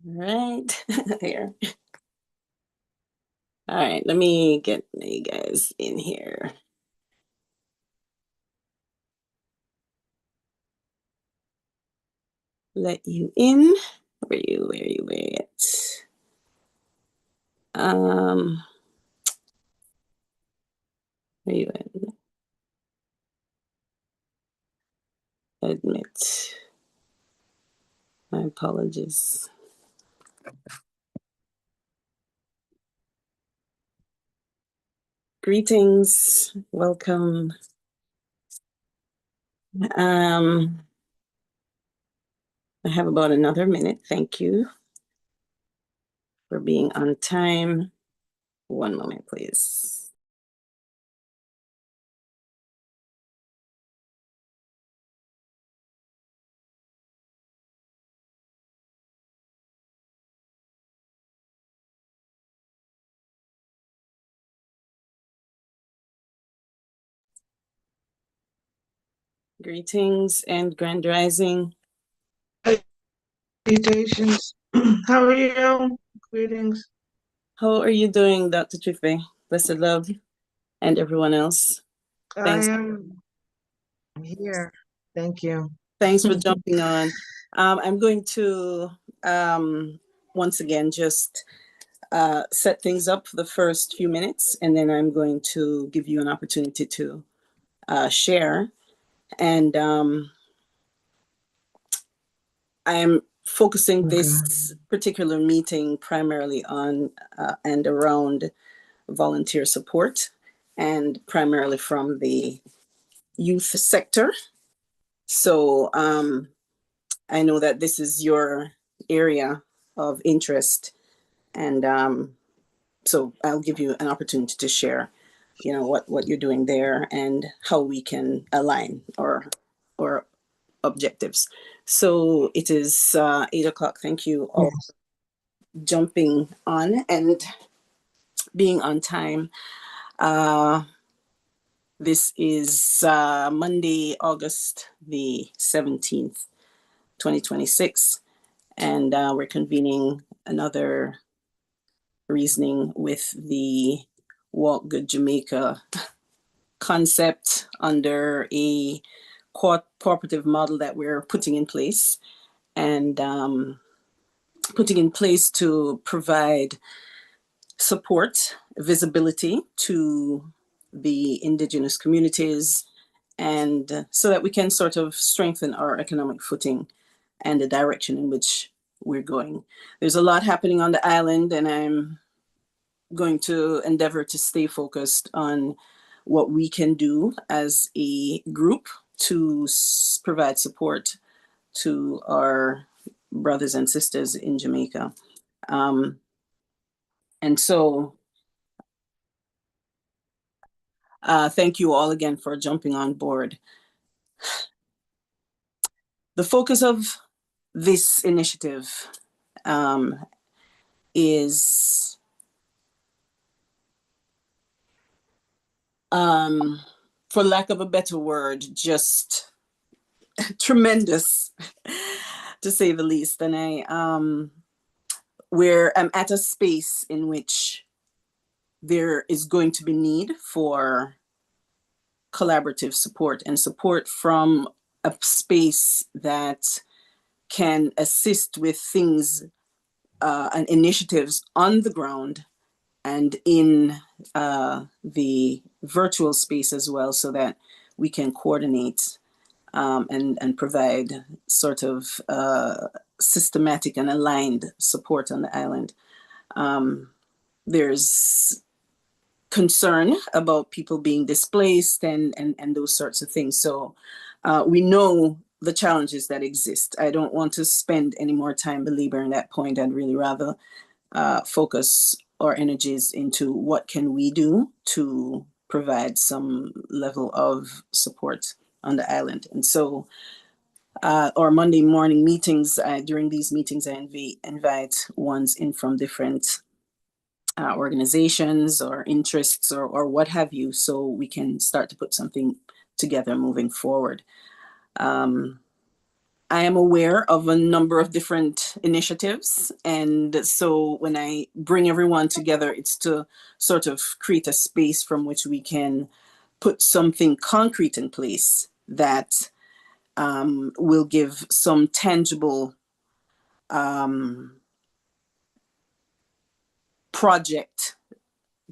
Right there. All right, let me get you guys in here. Let you in. Where you? Where you? Where it? Um, where you in? Admit. My apologies. Greetings. Welcome. Um, I have about another minute. Thank you for being on time. One moment, please. Greetings and grand rising. Salutations. How are you? Greetings. How are you doing, Dr. Chife? Blessed love and everyone else. I Thanks. am here. Thank you. Thanks for jumping on. I'm going to once again just set things up for the first few minutes, and then I'm going to give you an opportunity to share. And I'm focusing Okay. this particular meeting primarily on and around volunteer support, and primarily from the youth sector. So I know that this is your area of interest, and so I'll give you an opportunity to share, what you're doing there and how we can align or objectives. So it is 8 o'clock. Thank you all Yes. for jumping on and being on time. Uh, this is Monday, August the 17th, 2026. And we're convening another reasoning with the Walk Good Jamaica concept under a cooperative model that we're putting in place, and putting in place to provide support, visibility to the indigenous communities, and so that we can sort of strengthen our economic footing and the direction in which we're going. There's a lot happening on the island, and I'm going to endeavor to stay focused on what we can do as a group to provide support to our brothers and sisters in Jamaica. Um, and so, thank you all again for jumping on board. The focus of this initiative is for lack of a better word, just tremendous, to say the least. And where I'm at a space in which there is going to be need for collaborative support and support from a space that can assist with things and initiatives on the ground and in the virtual space as well, so that we can coordinate and provide sort of systematic and aligned support on the island. There's concern about people being displaced and those sorts of things. So we know the challenges that exist. I don't want to spend any more time belaboring that point. I'd really rather focus our energies into what can we do to provide some level of support on the island. And so our Monday morning meetings, during these meetings, I invite ones in from different organizations or interests or what have you, so we can start to put something together moving forward. I am aware of a number of different initiatives. And so when I bring everyone together, it's to sort of create a space from which we can put something concrete in place that will give some tangible project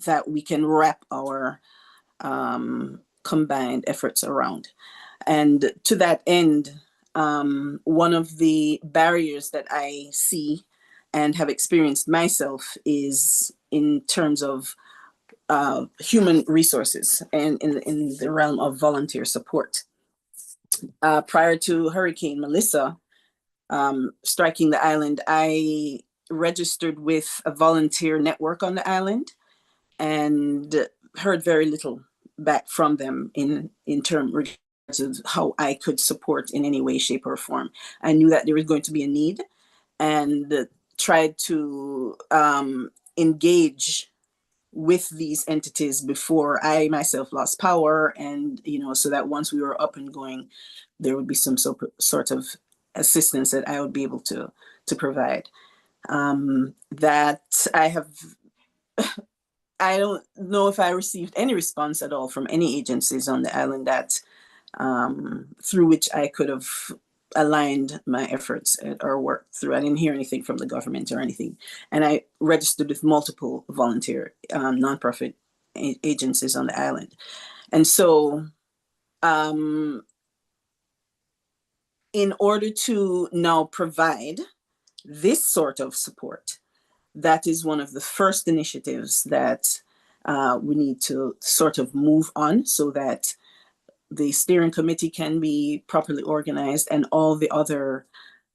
that we can wrap our combined efforts around. And to that end, one of the barriers that I see and have experienced myself is in terms of human resources and in the realm of volunteer support. Prior to Hurricane Melissa striking the island, I registered with a volunteer network on the island and heard very little back from them in terms of how I could support in any way, shape, or form. I knew that there was going to be a need and tried to engage with these entities before I myself lost power, and so that once we were up and going, there would be some sort of assistance that I would be able to provide. That I don't know if I received any response at all from any agencies on the island that through which I could have aligned my efforts or worked through. I didn't hear anything from the government or anything. And I registered with multiple volunteer nonprofit agencies on the island. And so in order to now provide this sort of support, that is one of the first initiatives that we need to sort of move on so that the steering committee can be properly organized and all the other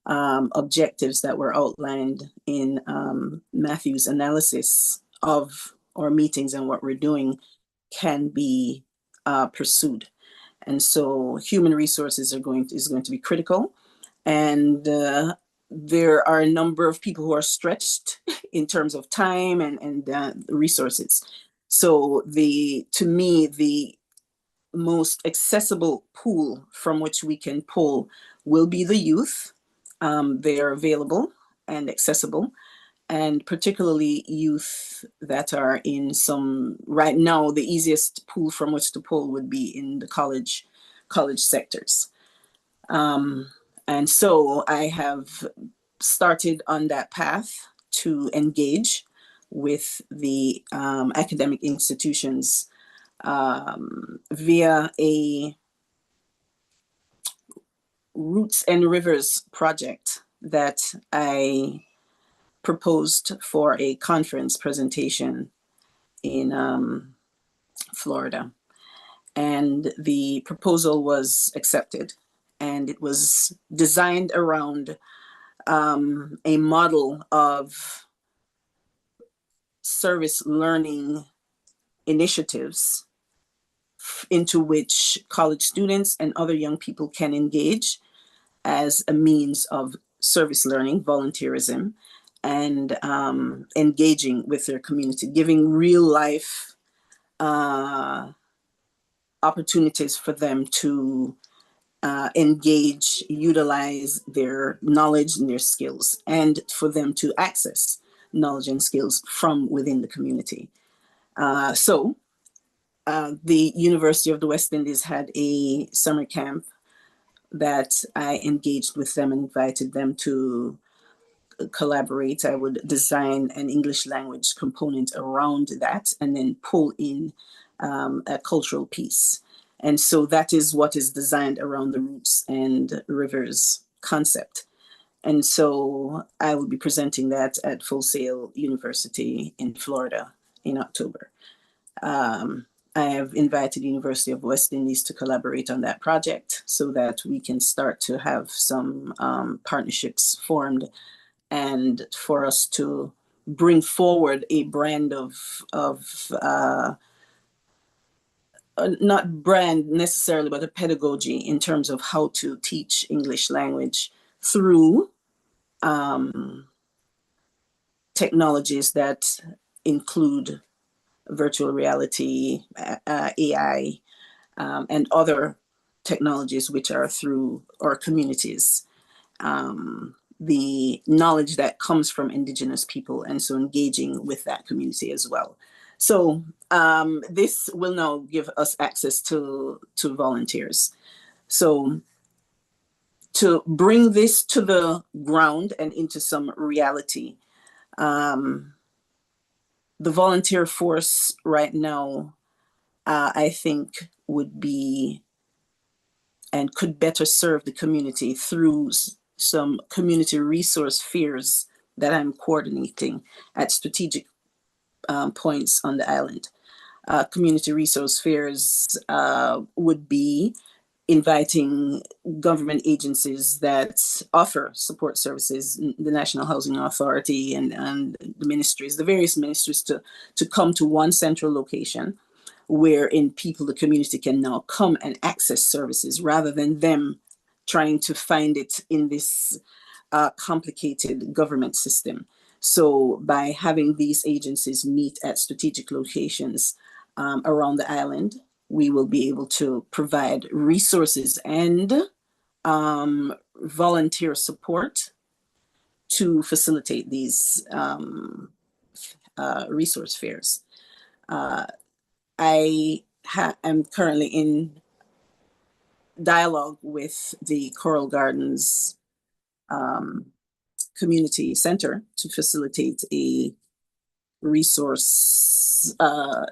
objectives that were outlined in Matthew's analysis of our meetings and what we're doing can be pursued. And so human resources is going to be critical. And there are a number of people who are stretched in terms of time and resources. So to me, the most accessible pool from which we can pull will be the youth. They are available and accessible, and particularly youth that are in some, right now, the easiest pool from which to pull would be in the college sectors. And so I have started on that path to engage with the academic institutions via a Roots and Rivers project that I proposed for a conference presentation in Florida. And the proposal was accepted, and it was designed around a model of service learning initiatives into which college students and other young people can engage as a means of service learning, volunteerism, and engaging with their community, giving real life opportunities for them to engage, utilize their knowledge and their skills, and for them to access knowledge and skills from within the community. So the University of the West Indies had a summer camp that I engaged with them and invited them to collaborate. I would design an English language component around that and then pull in a cultural piece. And so that is what is designed around the Roots and Rivers concept. And so I will be presenting that at Full Sail University in Florida in October. I have invited the University of West Indies to collaborate on that project so that we can start to have some partnerships formed and for us to bring forward a brand of not brand necessarily, but a pedagogy in terms of how to teach English language through technologies that include virtual reality, AI, and other technologies which are through our communities. the knowledge that comes from Indigenous people, and so engaging with that community as well. So this will now give us access to volunteers. So to bring this to the ground and into some reality, the volunteer force right now, I think, would be and could better serve the community through some community resource fairs that I'm coordinating at strategic points on the island. Community resource fairs would be inviting government agencies that offer support services, the National Housing Authority and the ministries, the various ministries, to come to one central location wherein people, the community, can now come and access services rather than them trying to find it in this complicated government system. So by having these agencies meet at strategic locations around the island, we will be able to provide resources and volunteer support to facilitate these resource fairs. I am currently in dialogue with the Coral Gardens Community Center to facilitate a resource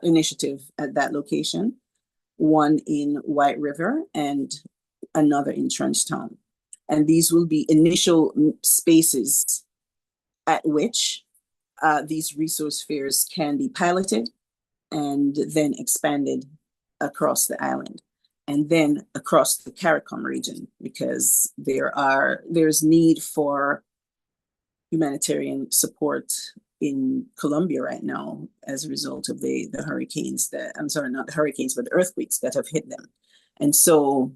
initiative at that location, one in White River and another in Trenchtown. And these will be initial spaces at which these resource fairs can be piloted and then expanded across the island and then across the CARICOM region, because there's need for humanitarian support in Colombia right now as a result of the hurricanes that, I'm sorry, not the hurricanes, but the earthquakes that have hit them. And so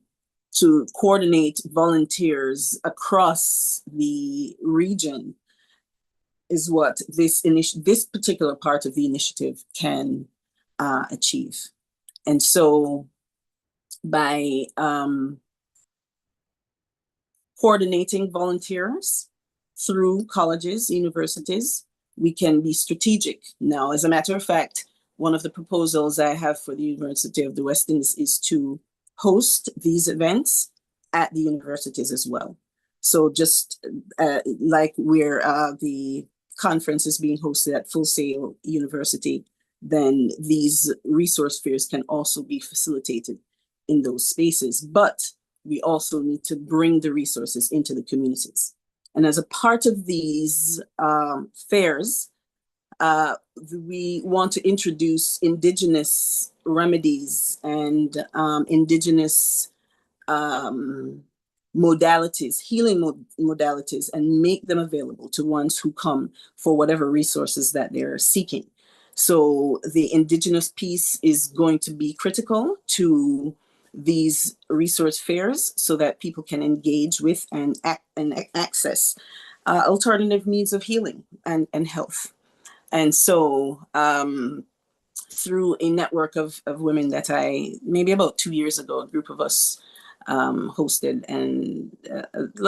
to coordinate volunteers across the region is what this particular part of the initiative can achieve. And so by coordinating volunteers through colleges, universities, we can be strategic. Now, as a matter of fact, one of the proposals I have for the University of the West Indies is to host these events at the universities as well. So just like where the conference is being hosted at Full Sail University, then these resource fairs can also be facilitated in those spaces. But we also need to bring the resources into the communities. And as a part of these fairs, we want to introduce Indigenous remedies and Indigenous modalities, healing modalities, and make them available to ones who come for whatever resources that they're seeking. So the Indigenous piece is going to be critical to these resource fairs so that people can engage with and access alternative means of healing and health. And so through a network of women that maybe about 2 years ago, a group of us hosted and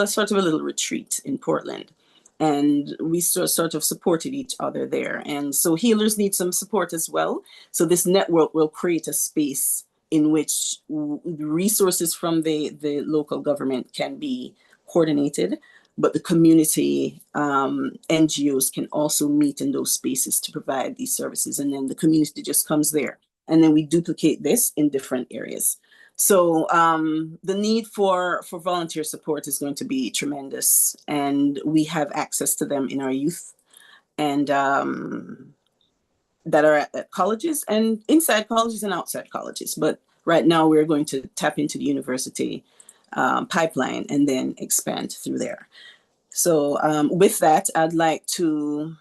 sort of a little retreat in Portland. And we sort of supported each other there. And so healers need some support as well. So this network will create a space in which resources from the local government can be coordinated, but the community NGOs can also meet in those spaces to provide these services. And then the community just comes there. And then we duplicate this in different areas. So the need for volunteer support is going to be tremendous, and we have access to them in our youth and that are at colleges and inside colleges and outside colleges. But right now we're going to tap into the university pipeline and then expand through there. So with that, I'd like to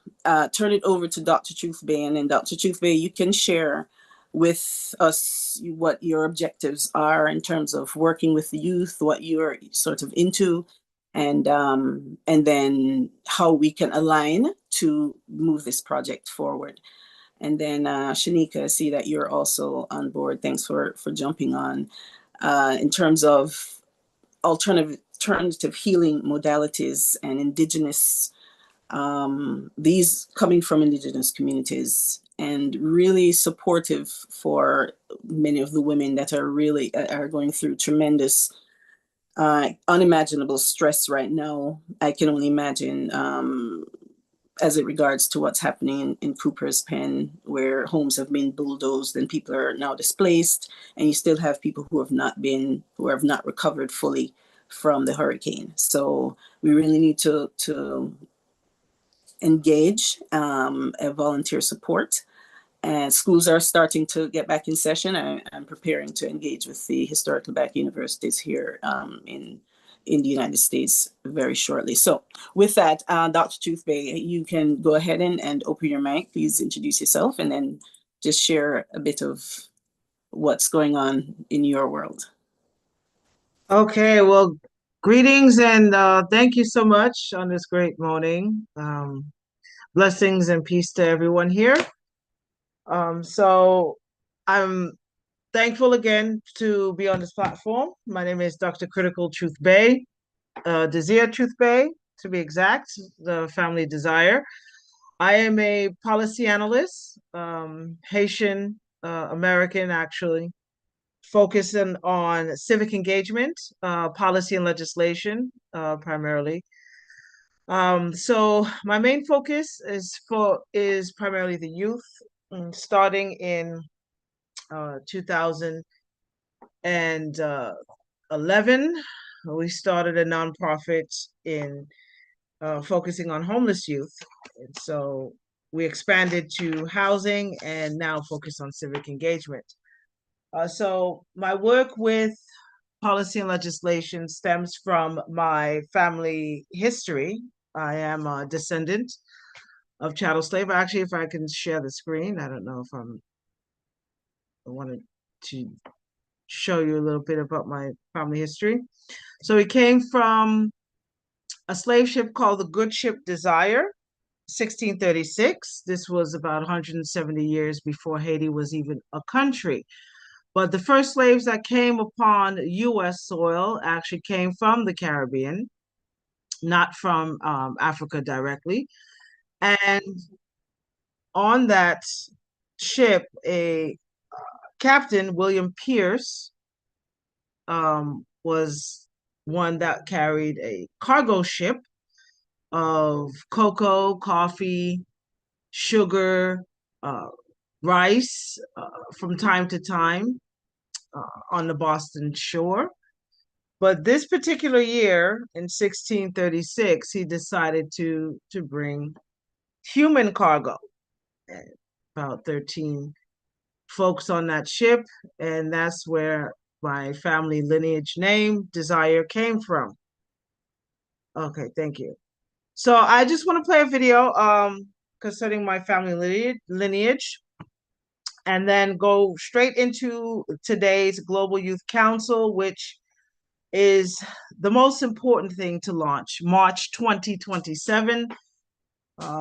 turn it over to Dr. Truthbay, and Dr. Truthbay, you can share with us what your objectives are in terms of working with the youth, what you're sort of into, and then how we can align to move this project forward. And then Shanika, I see that you're also on board. Thanks for jumping on. In terms of alternative alternative healing modalities and indigenous, these coming from indigenous communities, and really supportive for many of the women that are really are going through tremendous, unimaginable stress right now. I can only imagine, as it regards to what's happening in Cooper's Pen, where homes have been bulldozed and people are now displaced, and you still have people who have not recovered fully from the hurricane. So we really need to engage a volunteer support. And schools are starting to get back in session. I'm preparing to engage with the historically Black universities here in the United States very shortly. So with that, Dr. Toothbay, you can go ahead and open your mic. Please introduce yourself and then just share a bit of what's going on in your world. Okay, well, greetings and thank you so much on this great morning. Blessings and peace to everyone here. So I'm thankful again to be on this platform. My name is Dr. Critical Truth Bay, Desire Truth Bay, to be exact, the family Desire. I am a policy analyst, Haitian American, actually, focusing on civic engagement, policy and legislation, primarily. So my main focus is primarily the youth, starting in 2011. We started a nonprofit in focusing on homeless youth. And so we expanded to housing and now focus on civic engagement. So my work with policy and legislation stems from my family history. I am a descendant of chattel slave. Actually, if I can share the screen, I don't know if I wanted to show you a little bit about my family history. So we came from a slave ship called the Good Ship Desire, 1636. This was about 170 years before Haiti was even a country. But the first slaves that came upon U.S. soil actually came from the Caribbean, not from Africa directly. And on that ship, a captain, William Pierce, was one that carried a cargo ship of cocoa, coffee, sugar, rice from time to time on the Boston shore. But this particular year, in 1636, he decided to bring human cargo. And about 13 folks on that ship, and that's where my family lineage name, Desire, came from. Okay, thank you. So I just want to play a video concerning my family lineage, and then go straight into today's Global Youth Council, which is the most important thing to launch, March 2027.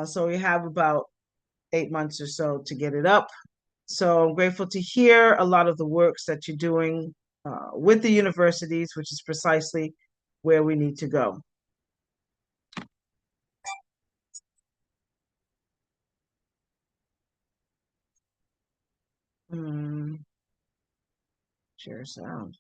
So we have about 8 months or so to get it up. So I'm grateful to hear a lot of the works that you're doing with the universities, which is precisely where we need to go. Share sound.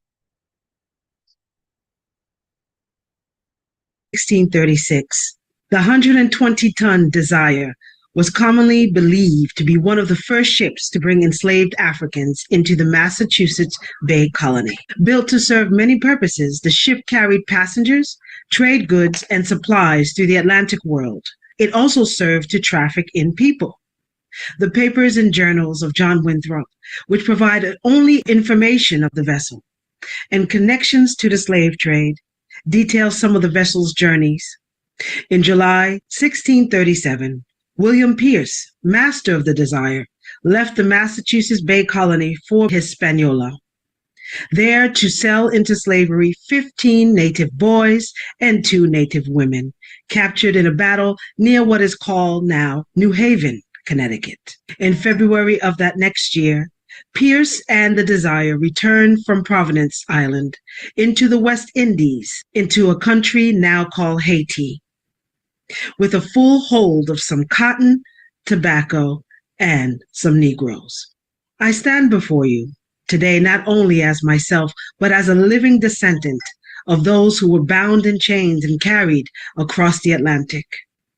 1636, the 120-ton Desire was commonly believed to be one of the first ships to bring enslaved Africans into the Massachusetts Bay Colony. Built to serve many purposes, the ship carried passengers, trade goods, and supplies through the Atlantic world. It also served to traffic in people. The papers and journals of John Winthrop, which provided only information of the vessel and connections to the slave trade, detail some of the vessel's journeys. In July 1637, William Pierce, master of the Desire, left the Massachusetts Bay Colony for Hispaniola, there to sell into slavery 15 native boys and 2 native women, captured in a battle near what is called now New Haven, Connecticut. In February of that next year, Pierce and the Desire returned from Providence Island into the West Indies, into a country now called Haiti, with a full hold of some cotton, tobacco, and some Negroes. I stand before you today not only as myself, but as a living descendant of those who were bound in chains and carried across the Atlantic.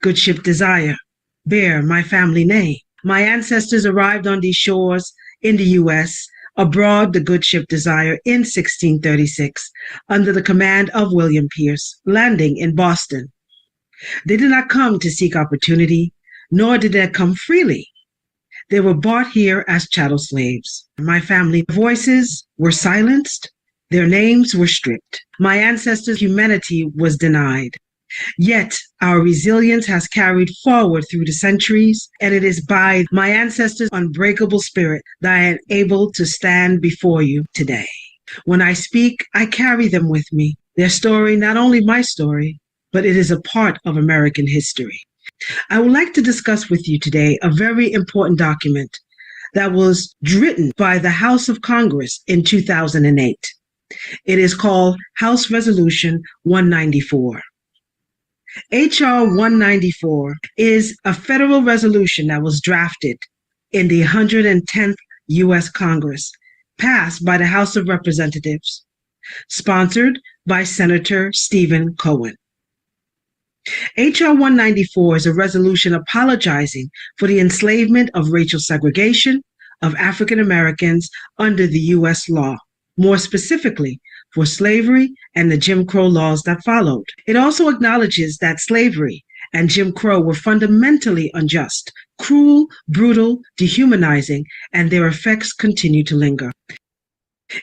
Good ship Desire bear my family name. My ancestors arrived on these shores in the U.S. aboard the good ship Desire in 1636 under the command of William Pierce, landing in Boston. They did not come to seek opportunity, nor did they come freely. They were bought here as chattel slaves. My family voices were silenced, their names were stripped. My ancestors' humanity was denied. Yet our resilience has carried forward through the centuries, and it is by my ancestors' unbreakable spirit that I am able to stand before you today. When I speak, I carry them with me. Their story, not only my story, but it is a part of American history. I would like to discuss with you today a very important document that was written by the House of Congress in 2008. It is called House Resolution 194. H.R. 194 is a federal resolution that was drafted in the 110th U.S. Congress, passed by the House of Representatives, sponsored by Senator Stephen Cohen. H.R. 194 is a resolution apologizing for the enslavement of racial segregation of African Americans under the U.S. law, more specifically for slavery and the Jim Crow laws that followed. It also acknowledges that slavery and Jim Crow were fundamentally unjust, cruel, brutal, dehumanizing, and their effects continue to linger.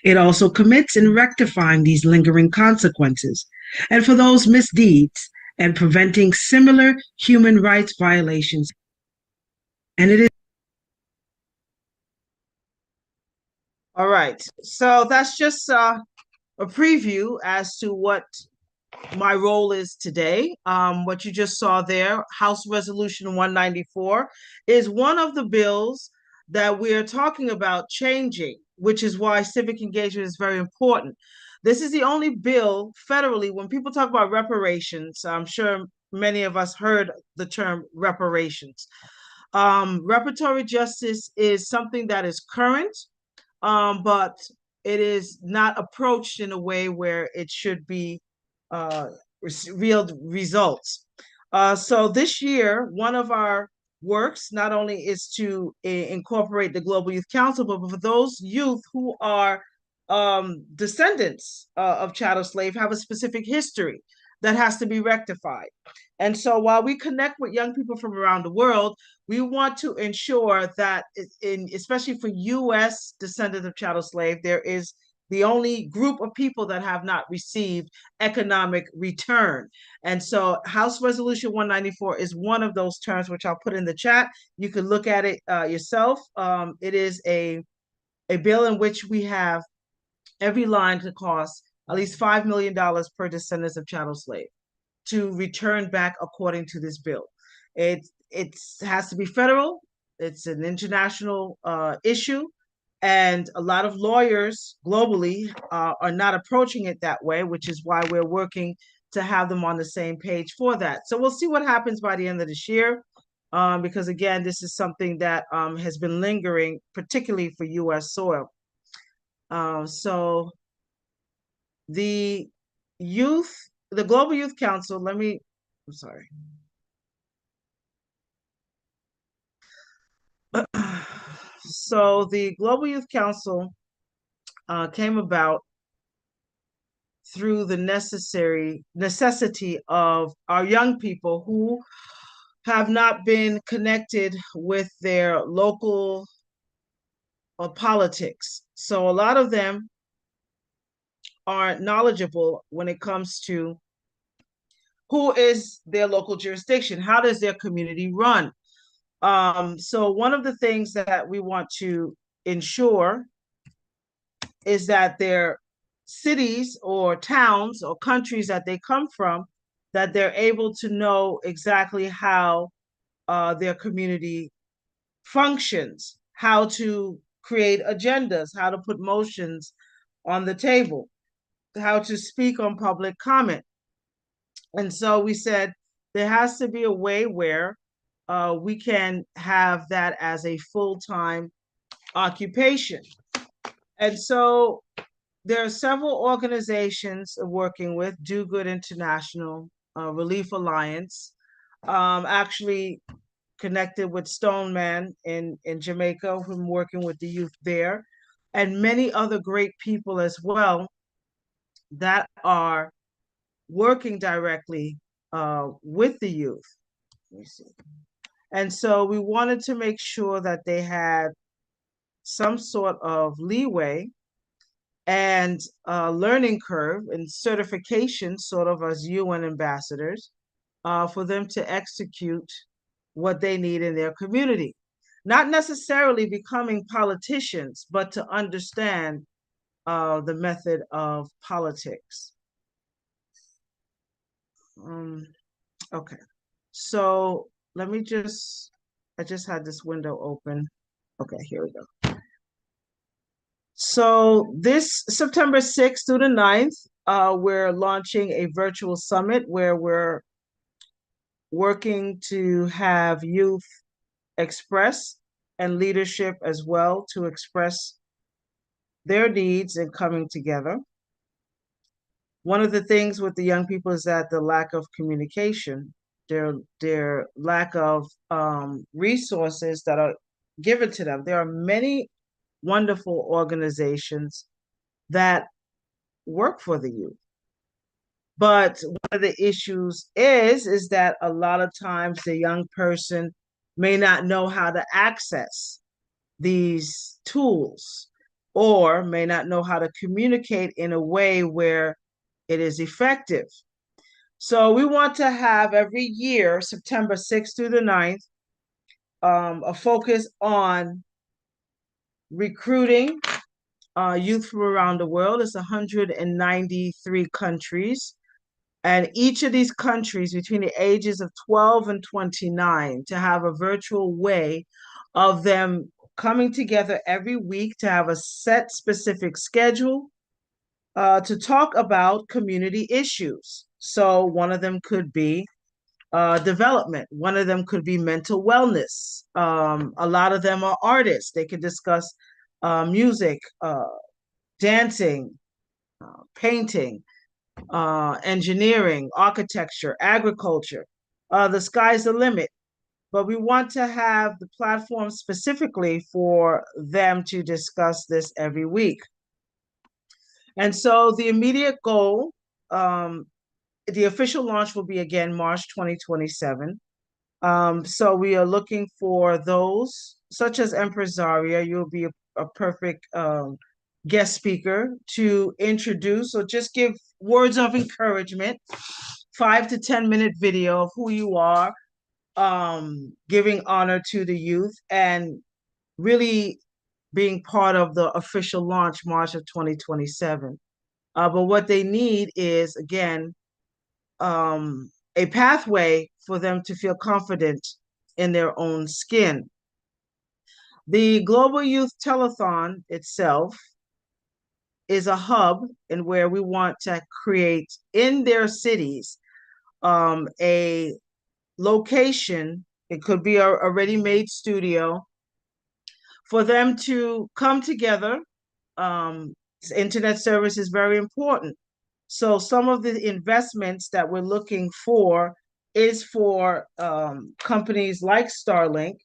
It also commits in rectifying these lingering consequences, and for those misdeeds, and preventing similar human rights violations. And it is. All right. So that's just a preview as to what my role is today. What you just saw there, House Resolution 194, is one of the bills that we are talking about changing, which is why civic engagement is very important. This is the only bill federally, when people talk about reparations, I'm sure many of us heard the term reparations. Reparatory justice is something that is current, but it is not approached in a way where it should be real results. So this year, one of our works not only is to incorporate the Global Youth Council, but for those youth who are descendants of chattel slave have a specific history that has to be rectified. And so while we connect with young people from around the world, we want to ensure that, especially for U.S. descendants of chattel slave, there is the only group of people that have not received economic return. And so House Resolution 194 is one of those terms, which I'll put in the chat. You can look at it yourself. It is a bill in which we have every line to cost at least $5 million per descendants of chattel slave to return back according to this bill. It has to be federal. It's an international issue. And a lot of lawyers globally are not approaching it that way, which is why we're working to have them on the same page for that. So we'll see what happens by the end of this year, because again, this is something that has been lingering, particularly for U.S. soil. So the Global Youth Council, I'm sorry. So the Global Youth Council came about through the necessity of our young people who have not been connected with their local politics. So a lot of them are knowledgeable when it comes to who is their local jurisdiction, how does their community run. So one of the things that we want to ensure is that their cities or towns or countries that they come from, that they're able to know exactly how their community functions, how to create agendas, how to put motions on the table, how to speak on public comment. And so we said there has to be a way where we can have that as a full-time occupation. And so there are several organizations working with Do Good International, Relief Alliance, actually connected with Stoneman in Jamaica, from working with the youth there, and many other great people as well that are working directly with the youth. Let me see. And so we wanted to make sure that they had some sort of leeway and learning curve and certification, sort of as UN ambassadors, for them to execute what they need in their community. Not necessarily becoming politicians, but to understand the method of politics. Okay, so let me I just had this window open. Okay, here we go. So this September 6th through the 9th, we're launching a virtual summit where we're working to have youth express and leadership as well to express their needs and coming together. One of the things with the young people is that the lack of communication, their lack of resources that are given to them. There are many wonderful organizations that work for the youth. But one of the issues is that a lot of times the young person may not know how to access these tools, or may not know how to communicate in a way where it is effective. So we want to have every year, September 6th through the 9th, a focus on recruiting youth from around the world. It's 193 countries. And each of these countries between the ages of 12 and 29 to have a virtual way of them coming together every week to have a set specific schedule to talk about community issues. So one of them could be development. One of them could be mental wellness. A lot of them are artists. They can discuss music, dancing, painting, engineering, architecture, agriculture. The sky's the limit. But we want to have the platform specifically for them to discuss this every week. And so the immediate goal, the official launch will be again March 2027. So we are looking for those, such as Empress Zaria. You'll be a perfect guest speaker to introduce or just give words of encouragement, 5 to 10 minute video of who you are, giving honor to the youth, and really being part of the official launch March of 2027. But what they need is, again, a pathway for them to feel confident in their own skin. The Global Youth Telethon itself is a hub in where we want to create in their cities a location. It could be a ready-made studio for them to come together. Internet service is very important. So some of the investments that we're looking for is for companies like Starlink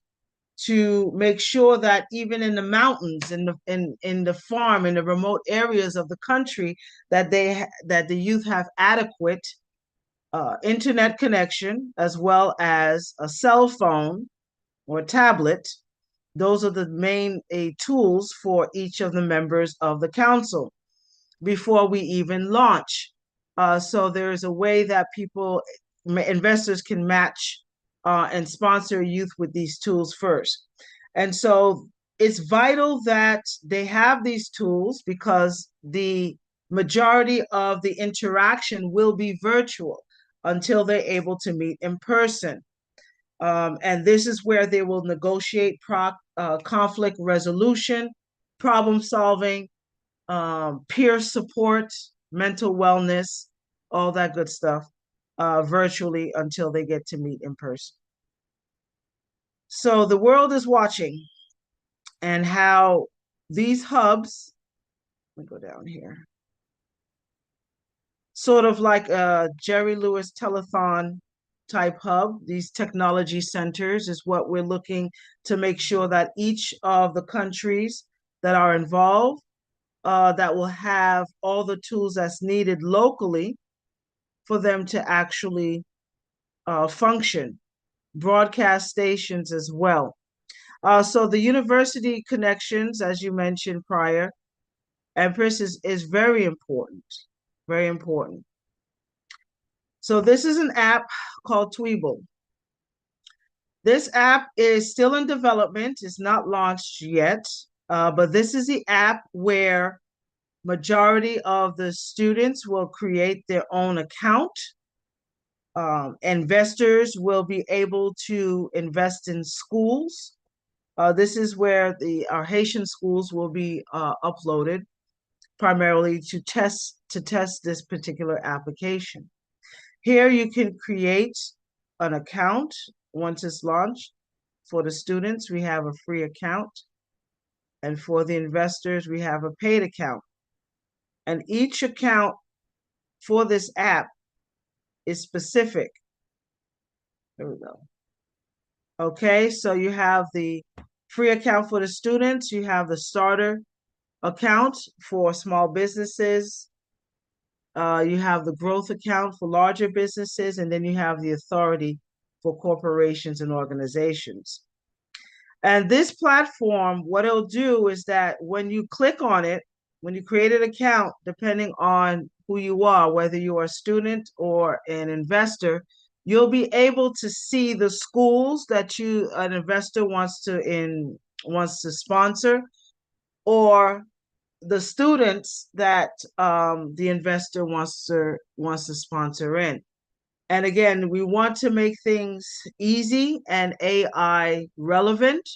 to make sure that even in the mountains, in the farm, in the remote areas of the country, that that the youth have adequate internet connection, as well as a cell phone or tablet. Those are the main tools for each of the members of the council before we even launch. So there's a way that investors can match and sponsor youth with these tools first. And so it's vital that they have these tools, because the majority of the interaction will be virtual until they're able to meet in person. And this is where they will negotiate conflict resolution problem solving, peer support, mental wellness, all that good stuff, virtually until they get to meet in person. So the world is watching, and how these hubs, let me go down here, sort of like a Jerry Lewis telethon type hub, these technology centers is what we're looking to make sure that each of the countries that are involved, that will have all the tools that's needed locally for them to actually function, broadcast stations as well. So the university connections, as you mentioned prior, Empress, is very important, very important. So this is an app called Tweeble. This app is still in development. It's not launched yet, but this is the app where majority of the students will create their own account. Investors will be able to invest in schools. This is where our Haitian schools will be uploaded primarily to test this particular application. Here you can create an account once it's launched. For the students, we have a free account. And for the investors, we have a paid account. And each account for this app is specific. There we go. Okay, so you have the free account for the students, you have the starter account for small businesses, you have the growth account for larger businesses, and then you have the authority for corporations and organizations. And this platform, what it'll do is that when you click on it, when you create an account, depending on who you are, whether you are a student or an investor, you'll be able to see the schools that an investor wants to sponsor, or the students that the investor wants to sponsor in. And again, we want to make things easy and AI relevant,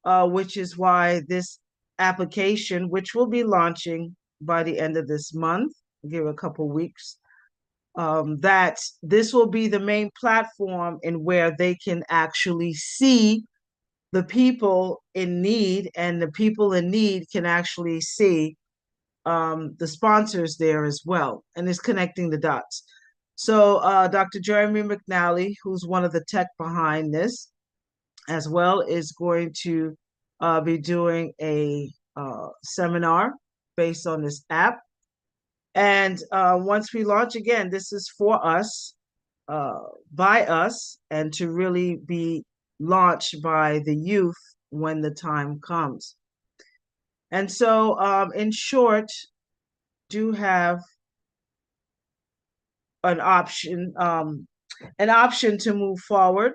which is why this application, which will be launching by the end of this month, give it a couple weeks, that this will be the main platform in where they can actually see the people in need, and the people in need can actually see the sponsors there as well, and it's connecting the dots. So Dr. Jeremy McNally, who's one of the tech behind this as well, is going to be doing a seminar based on this app. And once we launch, again, this is for us, by us, and to really be launched by the youth when the time comes. And so, in short, do have an option to move forward.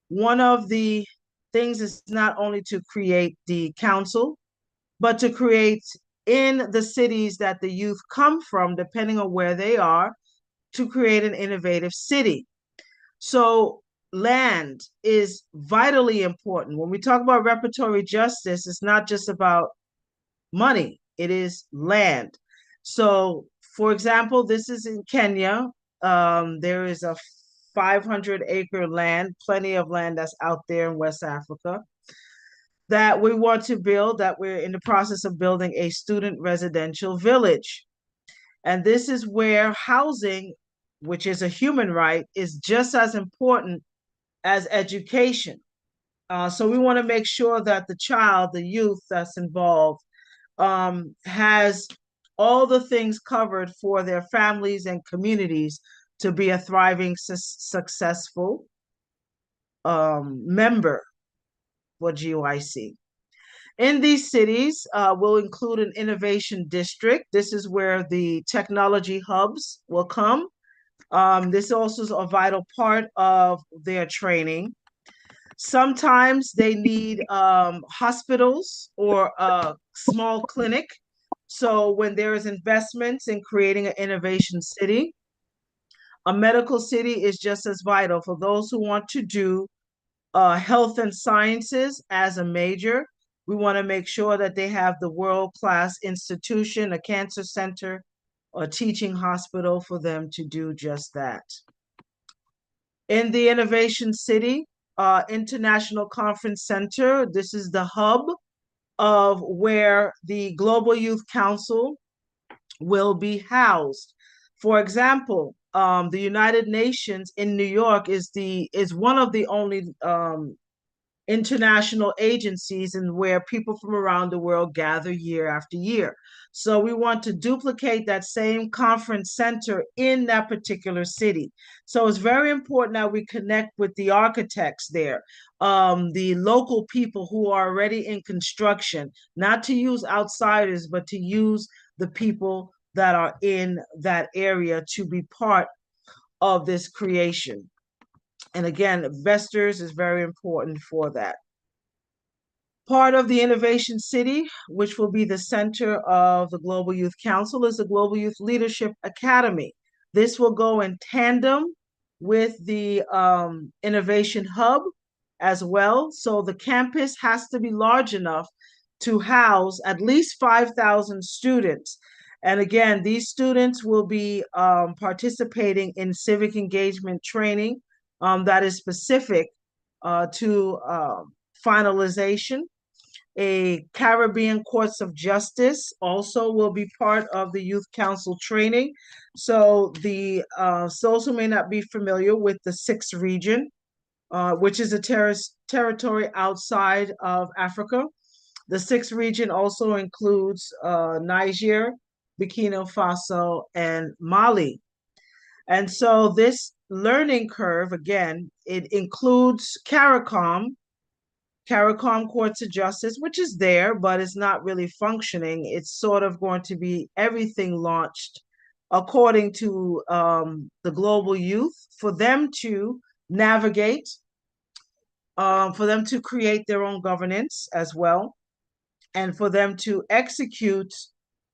One of the things is not only to create the council, but to create in the cities that the youth come from, depending on where they are, to create an innovative city. So land is vitally important. When we talk about reparatory justice, it's not just about money, it is land. So, for example, this is in Kenya. There is a 500-acre land, plenty of land that's out there in West Africa, that we want to build, that we're in the process of building a student residential village. And this is where housing, which is a human right, is just as important as education. So we want to make sure that the child, the youth that's involved, has all the things covered for their families and communities to be a thriving, successful member for GYC. In these cities, we'll include an innovation district. This is where the technology hubs will come. This also is a vital part of their training. Sometimes they need hospitals or a small clinic. So when there is investments in creating an innovation city, a medical city is just as vital for those who want to do health and sciences as a major. We want to make sure that they have the world-class institution, a cancer center, or teaching hospital for them to do just that. In the Innovation City, International Conference Center, this is the hub of where the Global Youth Council will be housed. For example, the United Nations in New York is one of the only international agencies and where people from around the world gather year after year. So we want to duplicate that same conference center in that particular city. So it's very important that we connect with the architects there, the local people who are already in construction, not to use outsiders, but to use the people that are in that area to be part of this creation. And again, investors is very important for that. Part of the Innovation City, which will be the center of the Global Youth Council, is the Global Youth Leadership Academy. This will go in tandem with the Innovation Hub as well. So the campus has to be large enough to house at least 5,000 students. And again, these students will be participating in civic engagement training that is specific to finalization. A Caribbean Courts of Justice also will be part of the Youth Council training. So the those who may not be familiar with the sixth region, which is a territory outside of Africa. The sixth region also includes Niger, Burkina Faso, and Mali. And so this learning curve, again, it includes CARICOM Courts of Justice, which is there, but it's not really functioning. It's sort of going to be everything launched according to the global youth for them to navigate, for them to create their own governance as well, and for them to execute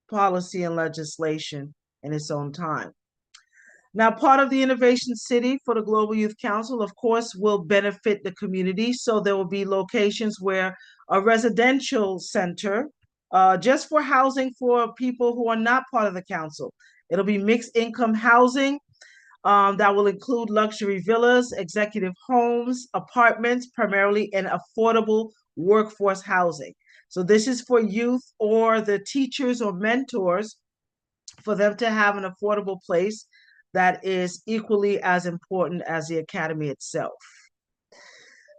policy and legislation in its own time. Now, part of the Innovation City for the Global Youth Council, of course, will benefit the community. So there will be locations where a residential center, just for housing for people who are not part of the council. It'll be mixed income housing that will include luxury villas, executive homes, apartments, primarily in affordable workforce housing. So this is for youth or the teachers or mentors for them to have an affordable place that is equally as important as the academy itself.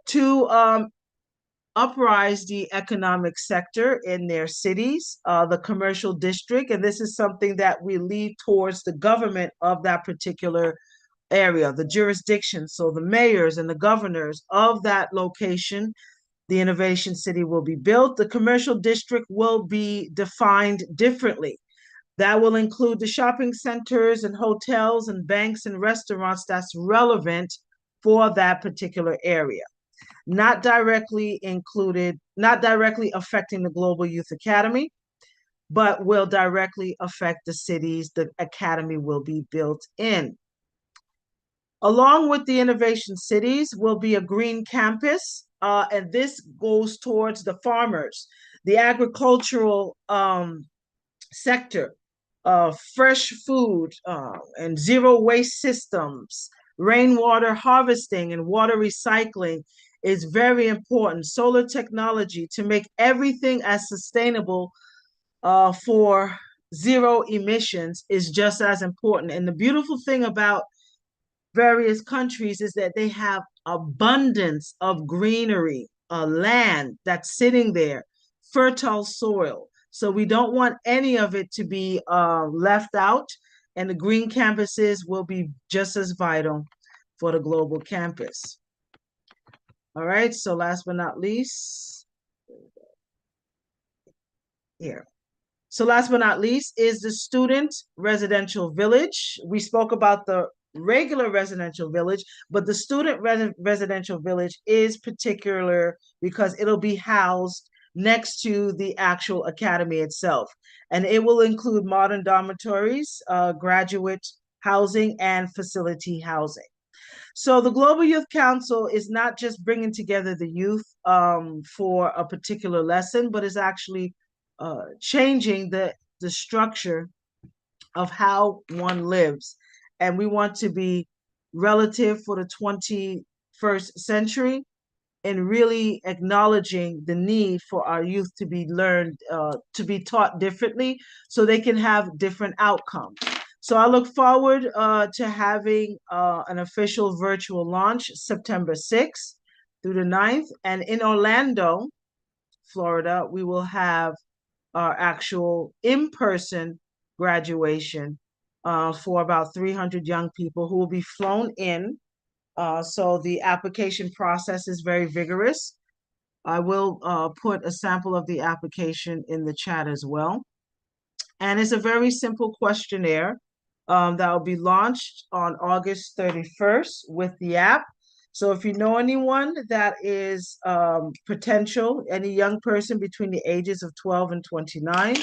To uprise the economic sector in their cities, the commercial district, and this is something that we leave towards the government of that particular area, the jurisdiction. So the mayors and the governors of that location, the Innovation City will be built. The commercial district will be defined differently. That will include the shopping centers and hotels and banks and restaurants that's relevant for that particular area. Not directly affecting the Global Youth Academy, but will directly affect the cities the academy will be built in. Along with the Innovation Cities will be a green campus, and this goes towards the farmers, the agricultural sector, fresh food and zero waste systems, rainwater harvesting and water recycling is very important. Solar technology to make everything as sustainable for zero emissions is just as important. And the beautiful thing about various countries is that they have abundance of greenery, land that's sitting there, fertile soil. So we don't want any of it to be left out, and the green campuses will be just as vital for the global campus. All right, so last but not least, here. So last but not least is the student residential village. We spoke about the regular residential village, but the student residential village is particular because it'll be housed next to the actual academy itself. And it will include modern dormitories, graduate housing, and facility housing. So the Global Youth Council is not just bringing together the youth for a particular lesson, but is actually changing the structure of how one lives. And we want to be relative for the 21st century and really acknowledging the need for our youth to be learned, to be taught differently so they can have different outcomes. So I look forward to having an official virtual launch September 6th through the 9th. And in Orlando, Florida, we will have our actual in-person graduation for about 300 young people who will be flown in. So the application process is very vigorous. I will put a sample of the application in the chat as well. And it's a very simple questionnaire that will be launched on August 31st with the app. So if you know anyone that is potential, any young person between the ages of 12 and 29,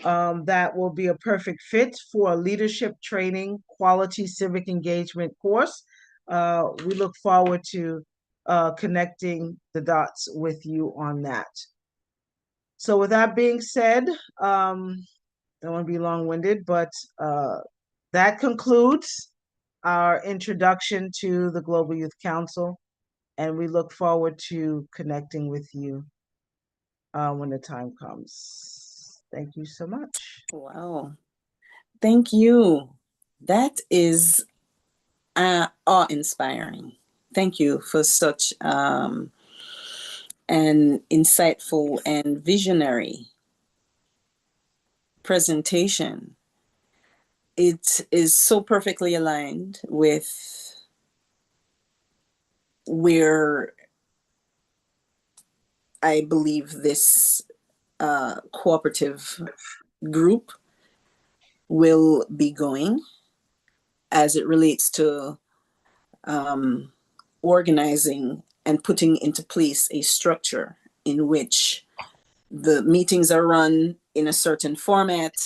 that will be a perfect fit for a leadership training, quality civic engagement course. We look forward to connecting the dots with you on that. So with that being said, don't want to be long-winded, but that concludes our introduction to the Global Youth Council, and we look forward to connecting with you when the time comes. Thank you so much. Wow. Thank you. That is awe-inspiring. Thank you for such an insightful and visionary presentation. It is so perfectly aligned with where I believe this cooperative group will be going as it relates to organizing and putting into place a structure in which the meetings are run in a certain format,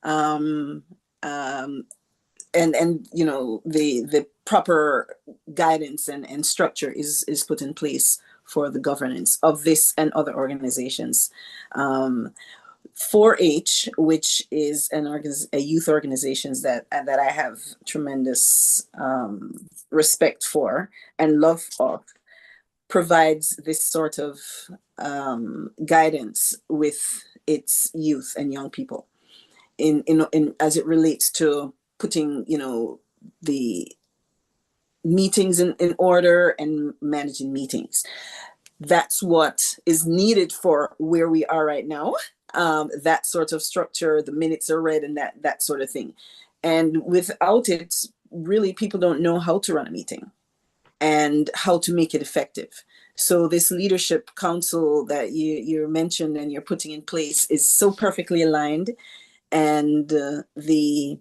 and you know the proper guidance and structure is put in place for the governance of this and other organizations. 4-H, which is a youth organizations that I have tremendous respect for and love of, provides this sort of guidance with its youth and young people in as it relates to putting, you know, the meetings in order and managing meetings. That's what is needed for where we are right now. That sort of structure, the minutes are read and that sort of thing. And without it, really people don't know how to run a meeting and how to make it effective. So this leadership council that you mentioned and you're putting in place is so perfectly aligned. And the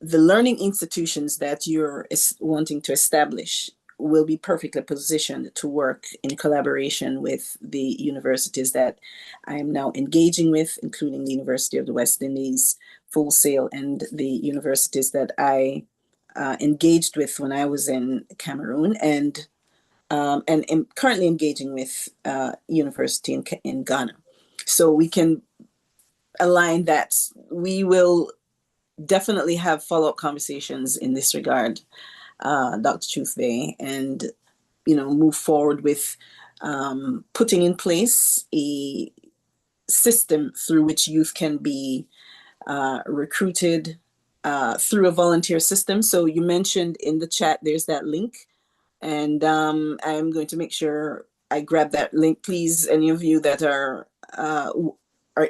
learning institutions that you're wanting to establish will be perfectly positioned to work in collaboration with the universities that I am now engaging with, including the University of the West Indies, Full Sail, and the universities that I engaged with when I was in Cameroon, and am currently engaging with university in Ghana. So we can align that. We will definitely have follow-up conversations in this regard, Dr. Truthbay, and move forward with putting in place a system through which youth can be recruited through a volunteer system. So you mentioned in the chat there's that link, and I'm going to make sure I grab that link. Please, any of you that are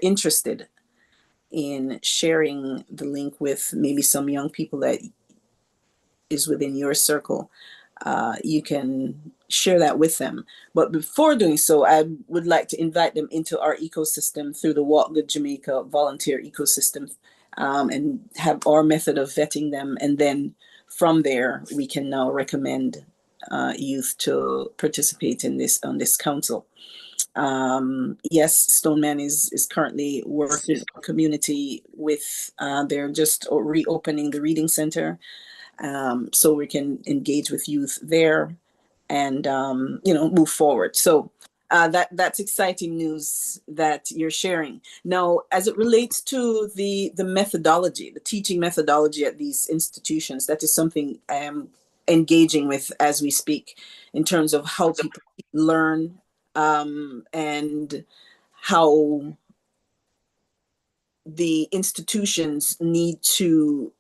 interested in sharing the link with maybe some young people that is within your circle, you can share that with them. But before doing so, I would like to invite them into our ecosystem through the Walk Good Jamaica volunteer ecosystem, and have our method of vetting them. And then from there, we can now recommend youth to participate in this on this council. Yes, Stoneman is currently working community with, they're just reopening the reading center. so we can engage with youth there and move forward. So that's exciting news that you're sharing. Now, as it relates to the methodology, the teaching methodology at these institutions, that is something I am engaging with as we speak, in terms of how people learn, and how the institutions need to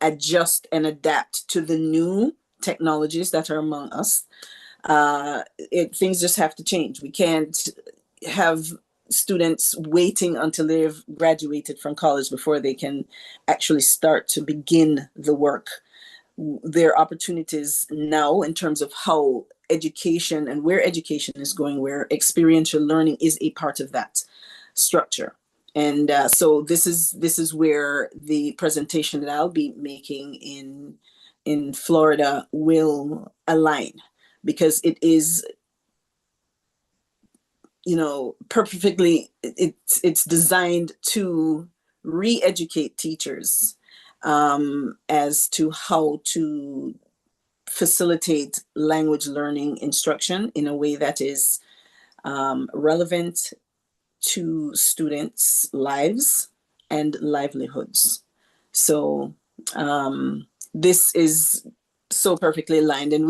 adjust and adapt to the new technologies that are among us. Things just have to change. We can't have students waiting until they've graduated from college before they can actually start to begin the work. There are opportunities now in terms of how education and where education is going, where experiential learning is a part of that structure. And so this is where the presentation that I'll be making in Florida will align, because it is, perfectly, it's designed to re-educate teachers as to how to facilitate language learning instruction in a way that is relevant to students' lives and livelihoods. So this is so perfectly aligned, and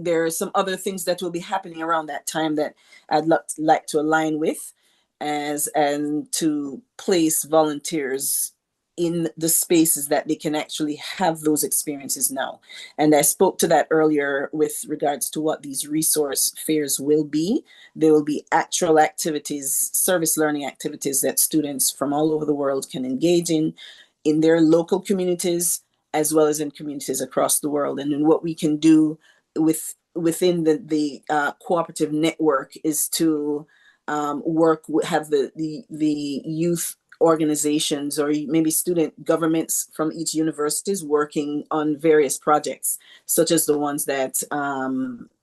there are some other things that will be happening around that time that I'd like to align with, and to place volunteers in the spaces that they can actually have those experiences now. And I spoke to that earlier with regards to what these resource fairs will be. There will be actual activities, service learning activities that students from all over the world can engage in their local communities, as well as in communities across the world. And then what we can do within the cooperative network is to have the youth organizations, or maybe student governments from each universities, working on various projects, such as the ones that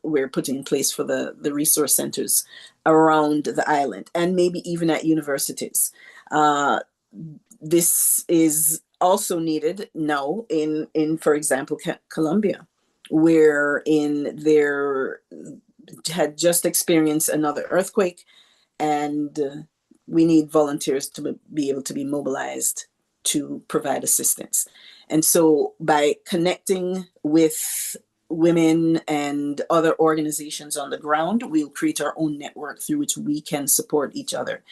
we're putting in place for the resource centers around the island, and maybe even at universities. This is also needed now in for example, Colombia, where there had just experienced another earthquake, and we need volunteers to be able to be mobilized to provide assistance. And so by connecting with women and other organizations on the ground, we'll create our own network through which we can support each other.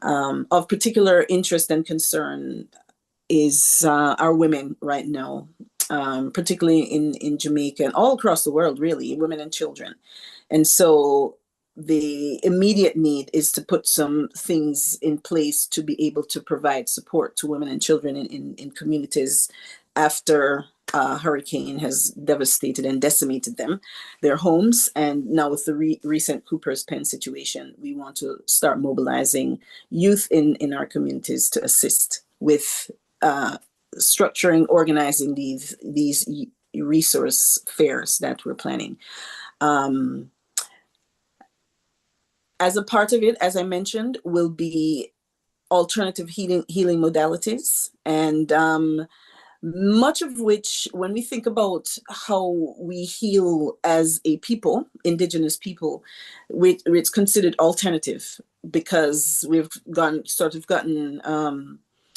Of particular interest and concern is our women right now, particularly in Jamaica and all across the world, really, women and children. And so the immediate need is to put some things in place to be able to provide support to women and children in communities after a hurricane has devastated and decimated their homes. And now with the recent Cooper's Pen situation, we want to start mobilizing youth in our communities to assist with structuring, organizing these resource fairs that we're planning. As a part of it, as I mentioned, will be alternative healing modalities, and much of which, when we think about how we heal as a people, indigenous people, it's considered alternative, because we've gotten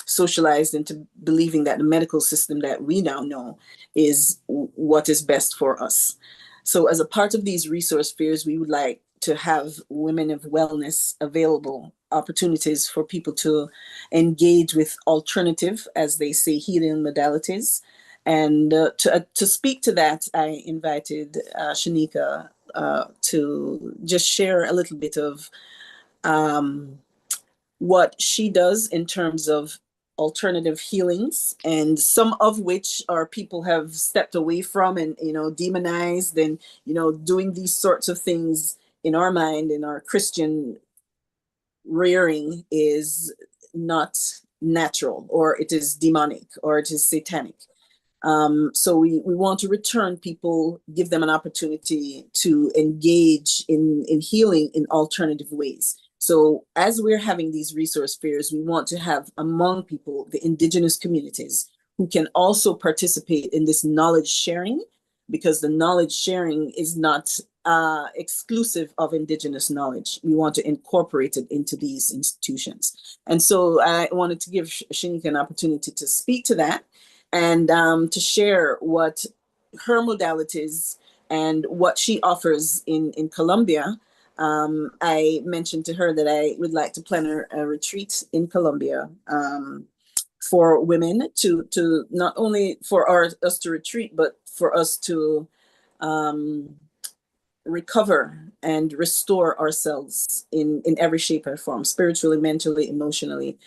socialized into believing that the medical system that we now know is what is best for us. So as a part of these resource fairs, we would like to have women of wellness available, opportunities for people to engage with alternative, as they say, healing modalities. And to speak to that, I invited Shanika to just share a little bit of what she does in terms of alternative healings, and some of which our people have stepped away from and demonized, and doing these sorts of things in our mind, in our Christian rearing, is not natural, or it is demonic, or it is satanic. So we want to return people, give them an opportunity to engage in healing in alternative ways. So as we're having these resource fairs, we want to have among people, the indigenous communities, who can also participate in this knowledge sharing, because the knowledge sharing is not exclusive of Indigenous knowledge. We want to incorporate it into these institutions. And so I wanted to give Shanika an opportunity to speak to that, and to share what her modalities and what she offers in Colombia. I mentioned to her that I would like to plan a retreat in Colombia, for women to not only for us to retreat, but for us to um, recover and restore ourselves in every shape or form, spiritually, mentally, emotionally.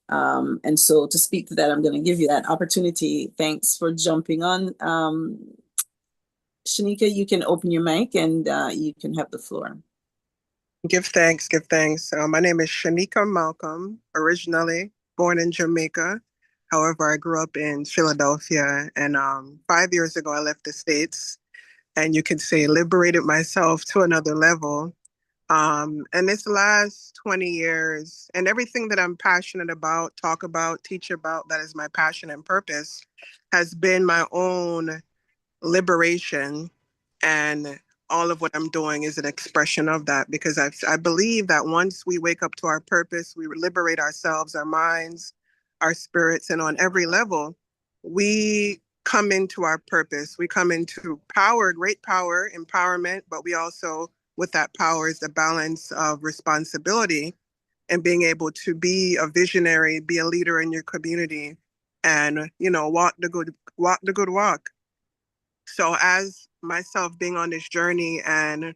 And so to speak to that, I'm going to give you that opportunity. Thanks for jumping on. Shanika, you can open your mic, and you can have the floor. Give thanks, give thanks. My name is Shanika Malcolm, originally born in Jamaica. However, I grew up in Philadelphia, and 5 years ago, I left the States, and you could say liberated myself to another level. And this last 20 years, and everything that I'm passionate about, talk about, teach about, that is my passion and purpose, has been my own liberation, and all of what I'm doing is an expression of that, because I believe that once we wake up to our purpose, we liberate ourselves, our minds, our spirits, and on every level, we come into our purpose. We come into power, great power, empowerment, but we also, with that power, is the balance of responsibility and being able to be a visionary, be a leader in your community, and walk the good walk. So as myself being on this journey and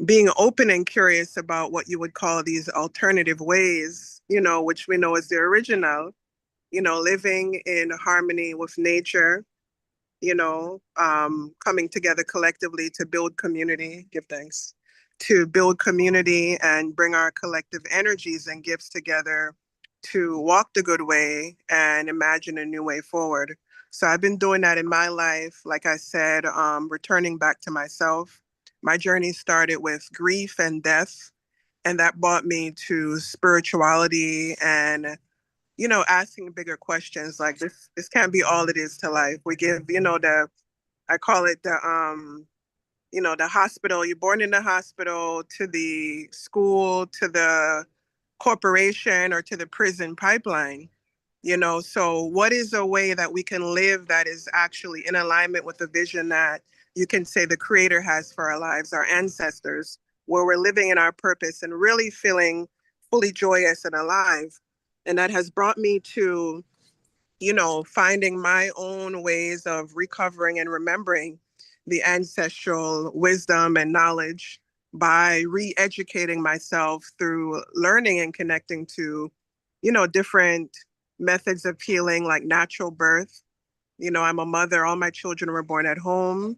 being open and curious about what you would call these alternative ways, which we know is the original, living in harmony with nature, coming together collectively to build community, give thanks, to build community and bring our collective energies and gifts together to walk the good way and imagine a new way forward. So I've been doing that in my life. Like I said, returning back to myself. My journey started with grief and death, and that brought me to spirituality and asking bigger questions like this can't be all it is to life. We give, I call it the hospital. You're born in the hospital, to the school, to the corporation, or to the prison pipeline. So what is a way that we can live that is actually in alignment with the vision that you can say the creator has for our lives, our ancestors, where we're living in our purpose and really feeling fully joyous and alive. And that has brought me to finding my own ways of recovering and remembering the ancestral wisdom and knowledge by re-educating myself through learning and connecting to, different methods of healing, like natural birth. I'm a mother. All my children were born at home,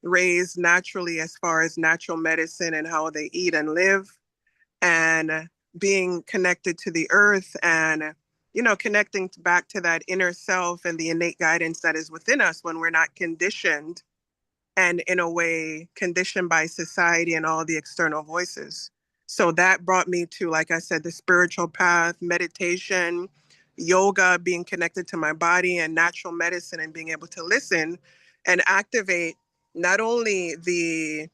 raised naturally as far as natural medicine and how they eat and live, and being connected to the earth and connecting back to that inner self and the innate guidance that is within us when we're not conditioned, and in a way conditioned by society and all the external voices. So that brought me to, like I said, the spiritual path, meditation, yoga, being connected to my body, and natural medicine, and being able to listen and activate not only the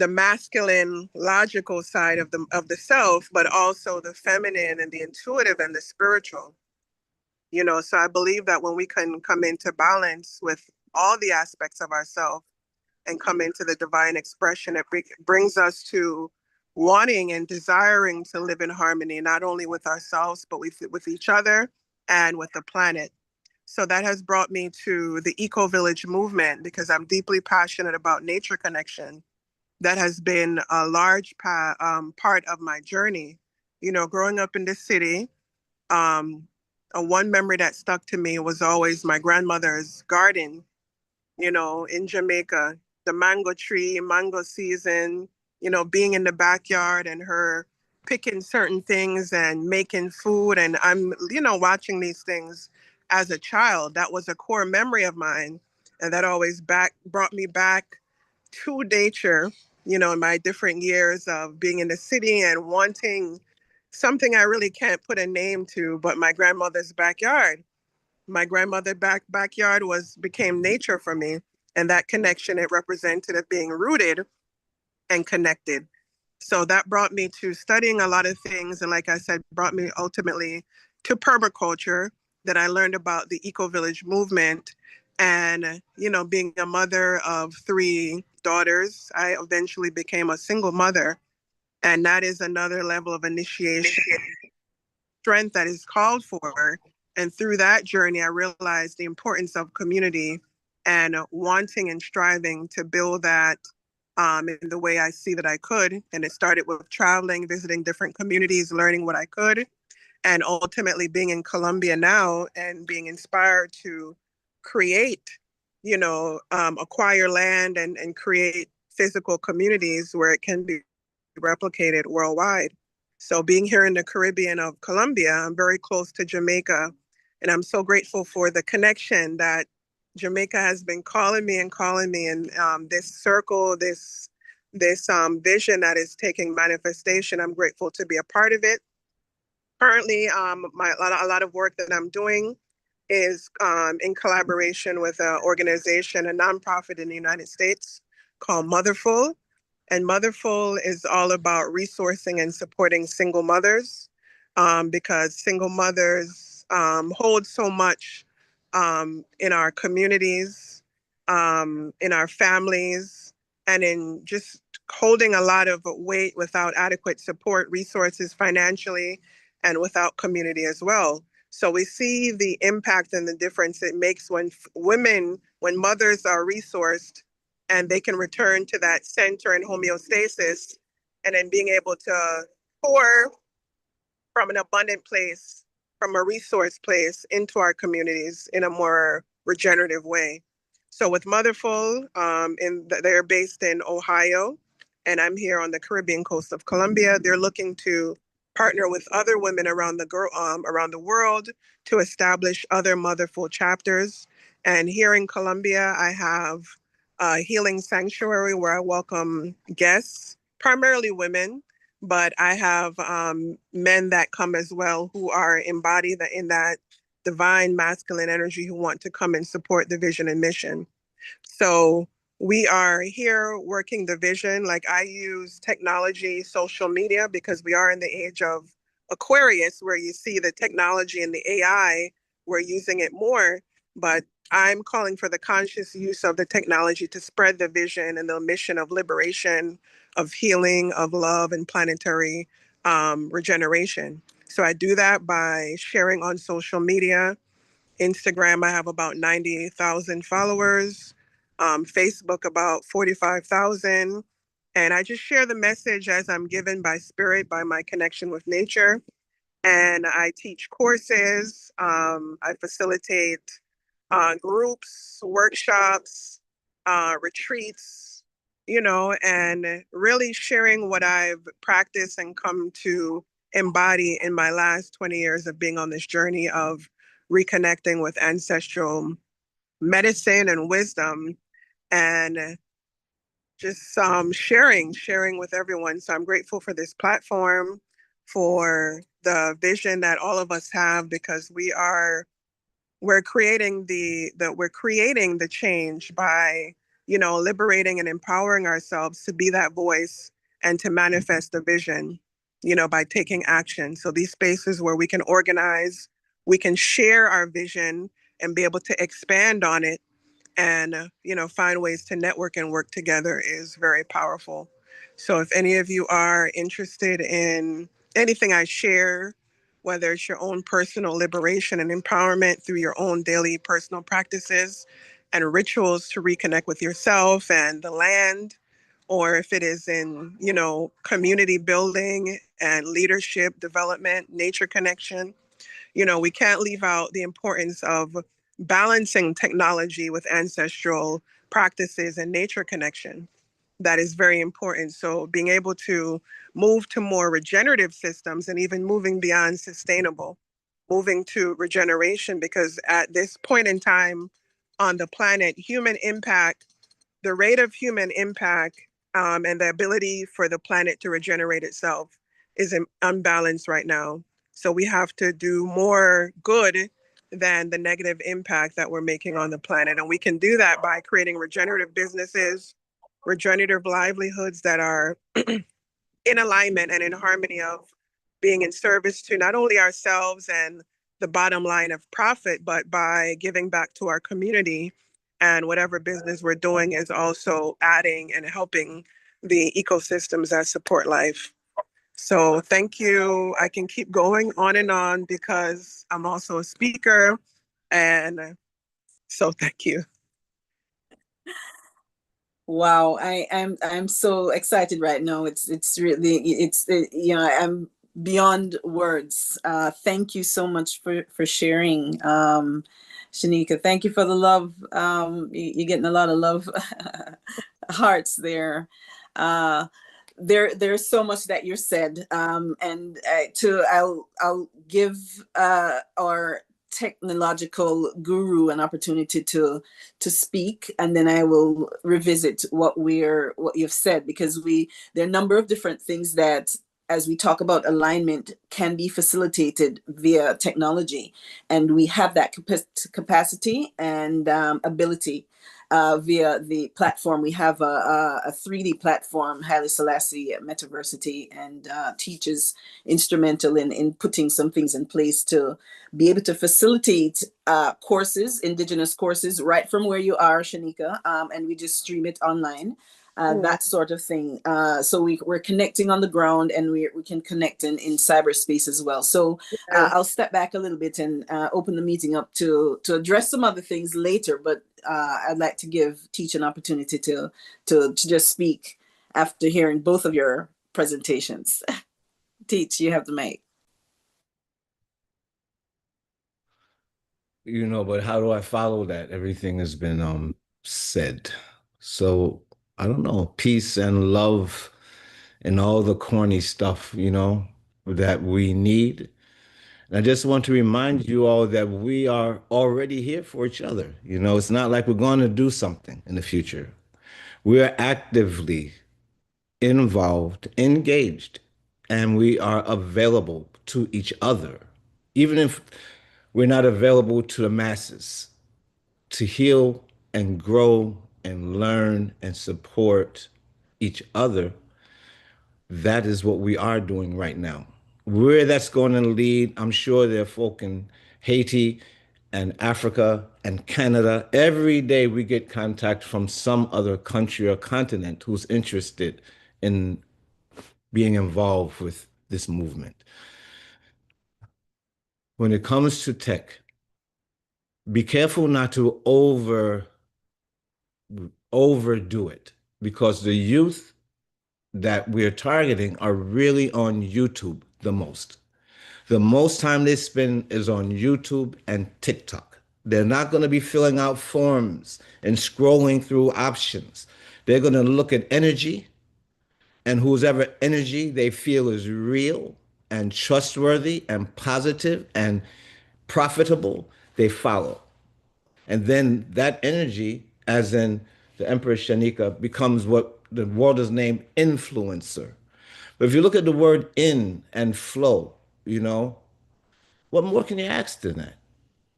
masculine logical side of the self, but also the feminine and the intuitive and the spiritual. So I believe that when we can come into balance with all the aspects of ourself and come into the divine expression, it brings us to wanting and desiring to live in harmony, not only with ourselves, but with each other and with the planet. So that has brought me to the eco village movement, because I'm deeply passionate about nature connection. That has been a large part of my journey. Growing up in the city, um, one memory that stuck to me was always my grandmother's garden, in Jamaica, the mango tree, mango season, being in the backyard and her picking certain things and making food. And I'm, watching these things as a child. That was a core memory of mine. And that always brought me back to nature, in my different years of being in the city and wanting something I really can't put a name to, but my grandmother's backyard. My grandmother backyard became nature for me. And that connection it represented of being rooted and connected. So that brought me to studying a lot of things. And like I said, brought me ultimately to permaculture, that I learned about the eco-village movement. And, you know, being a mother of three daughters, I eventually became a single mother. And that is another level of initiation, strength that is called for. And through that journey, I realized the importance of community and wanting and striving to build that in the way I see that I could. And it started with traveling, visiting different communities, learning what I could, and ultimately being in Colombia now and being inspired to create, acquire land and create physical communities where it can be replicated worldwide. So being here in the Caribbean of Colombia, I'm very close to Jamaica, and I'm so grateful for the connection that Jamaica has been calling me, and this circle, this vision that is taking manifestation. I'm grateful to be a part of it. Currently, a lot of work that I'm doing is in collaboration with an organization, a nonprofit in the United States called Motherful. And Motherful is all about resourcing and supporting single mothers, because single mothers hold so much in our communities, in our families, and in just holding a lot of weight without adequate support, resources financially, and without community as well. So we see the impact and the difference it makes when when mothers are resourced and they can return to that center and homeostasis, and then being able to pour from an abundant place, from a resource place into our communities in a more regenerative way. So with Motherful, they're based in Ohio, and I'm here on the Caribbean coast of Colombia. They're looking to partner with other women around the world to establish other Motherful chapters. And here in Colombia, I have a healing sanctuary where I welcome guests, primarily women, but I have men that come as well who are embodied in that divine masculine energy, who want to come and support the vision and mission. So we are here working the vision. Like, I use technology, social media, because we are in the age of Aquarius, where you see the technology and the AI, we're using it more. But I'm calling for the conscious use of the technology to spread the vision and the mission of liberation, of healing, of love, and planetary regeneration. So I do that by sharing on social media. Instagram, I have about 90,000 followers. Facebook, about 45,000. And I just share the message as I'm given by spirit, by my connection with nature. And I teach courses. I facilitate groups, workshops, retreats, and really sharing what I've practiced and come to embody in my last 20 years of being on this journey of reconnecting with ancestral medicine and wisdom, and just sharing with everyone. So I'm grateful for this platform, for the vision that all of us have, because we're creating we're creating the change by liberating and empowering ourselves to be that voice and to manifest the vision, by taking action. So these spaces where we can organize, we can share our vision and be able to expand on it, and find ways to network and work together is very powerful. So if any of you are interested in anything I share, whether it's your own personal liberation and empowerment through your own daily personal practices and rituals to reconnect with yourself and the land, or if it is in community building and leadership development, nature connection, we can't leave out the importance of balancing technology with ancestral practices and nature connection. That is very important. So being able to move to more regenerative systems, and even moving beyond sustainable, moving to regeneration, because at this point in time on the planet, the rate of human impact, and the ability for the planet to regenerate itself is unbalanced right now. So we have to do more good than the negative impact that we're making on the planet. And we can do that by creating regenerative businesses, regenerative livelihoods that are in alignment and in harmony of being in service to not only ourselves and the bottom line of profit, but by giving back to our community. And whatever business we're doing is also adding and helping the ecosystems that support life. So thank you. I can keep going on and on because I'm also a speaker. And so thank you. Wow, I'm so excited right now. It's really I'm beyond words. Thank you so much for sharing, Shanika. Thank you for the love. You're getting a lot of love hearts there. Uh, there's so much that you said, and I'll give our technological guru an opportunity to speak, and then I will revisit what you've said, because there are a number of different things that, as we talk about alignment, can be facilitated via technology, and we have that capacity and ability via the platform. We have a 3D platform, Haile Selassie Metaversity, and Teach is instrumental in putting some things in place to be able to facilitate courses, indigenous courses, right from where you are, Shanika, and we just stream it online. That sort of thing. So we're connecting on the ground, and we can connect in cyberspace as well. So I'll step back a little bit and open the meeting up to address some other things later. But I'd like to give Teach an opportunity to just speak after hearing both of your presentations. Teach, you have the mic. But how do I follow that? Everything has been said. So I don't know, peace and love and all the corny stuff, that we need. And I just want to remind you all that we are already here for each other. It's not like we're going to do something in the future. We are actively involved, engaged, and we are available to each other, even if we're not available to the masses, to heal and grow and learn and support each other. That is what we are doing right now. Where that's going to lead, I'm sure there are folk in Haiti and Africa and Canada. Every day we get contact from some other country or continent who's interested in being involved with this movement. When it comes to tech, be careful not to overdo it, because the youth that we're targeting are really on YouTube the most. The most time they spend is on YouTube and TikTok. They're not going to be filling out forms and scrolling through options. They're going to look at energy, and whoever energy they feel is real and trustworthy and positive and profitable, they follow. And then that energy, as in the Empress Shanika, becomes what the world is named influencer. But if you look at the word in and flow, what more can you ask than that?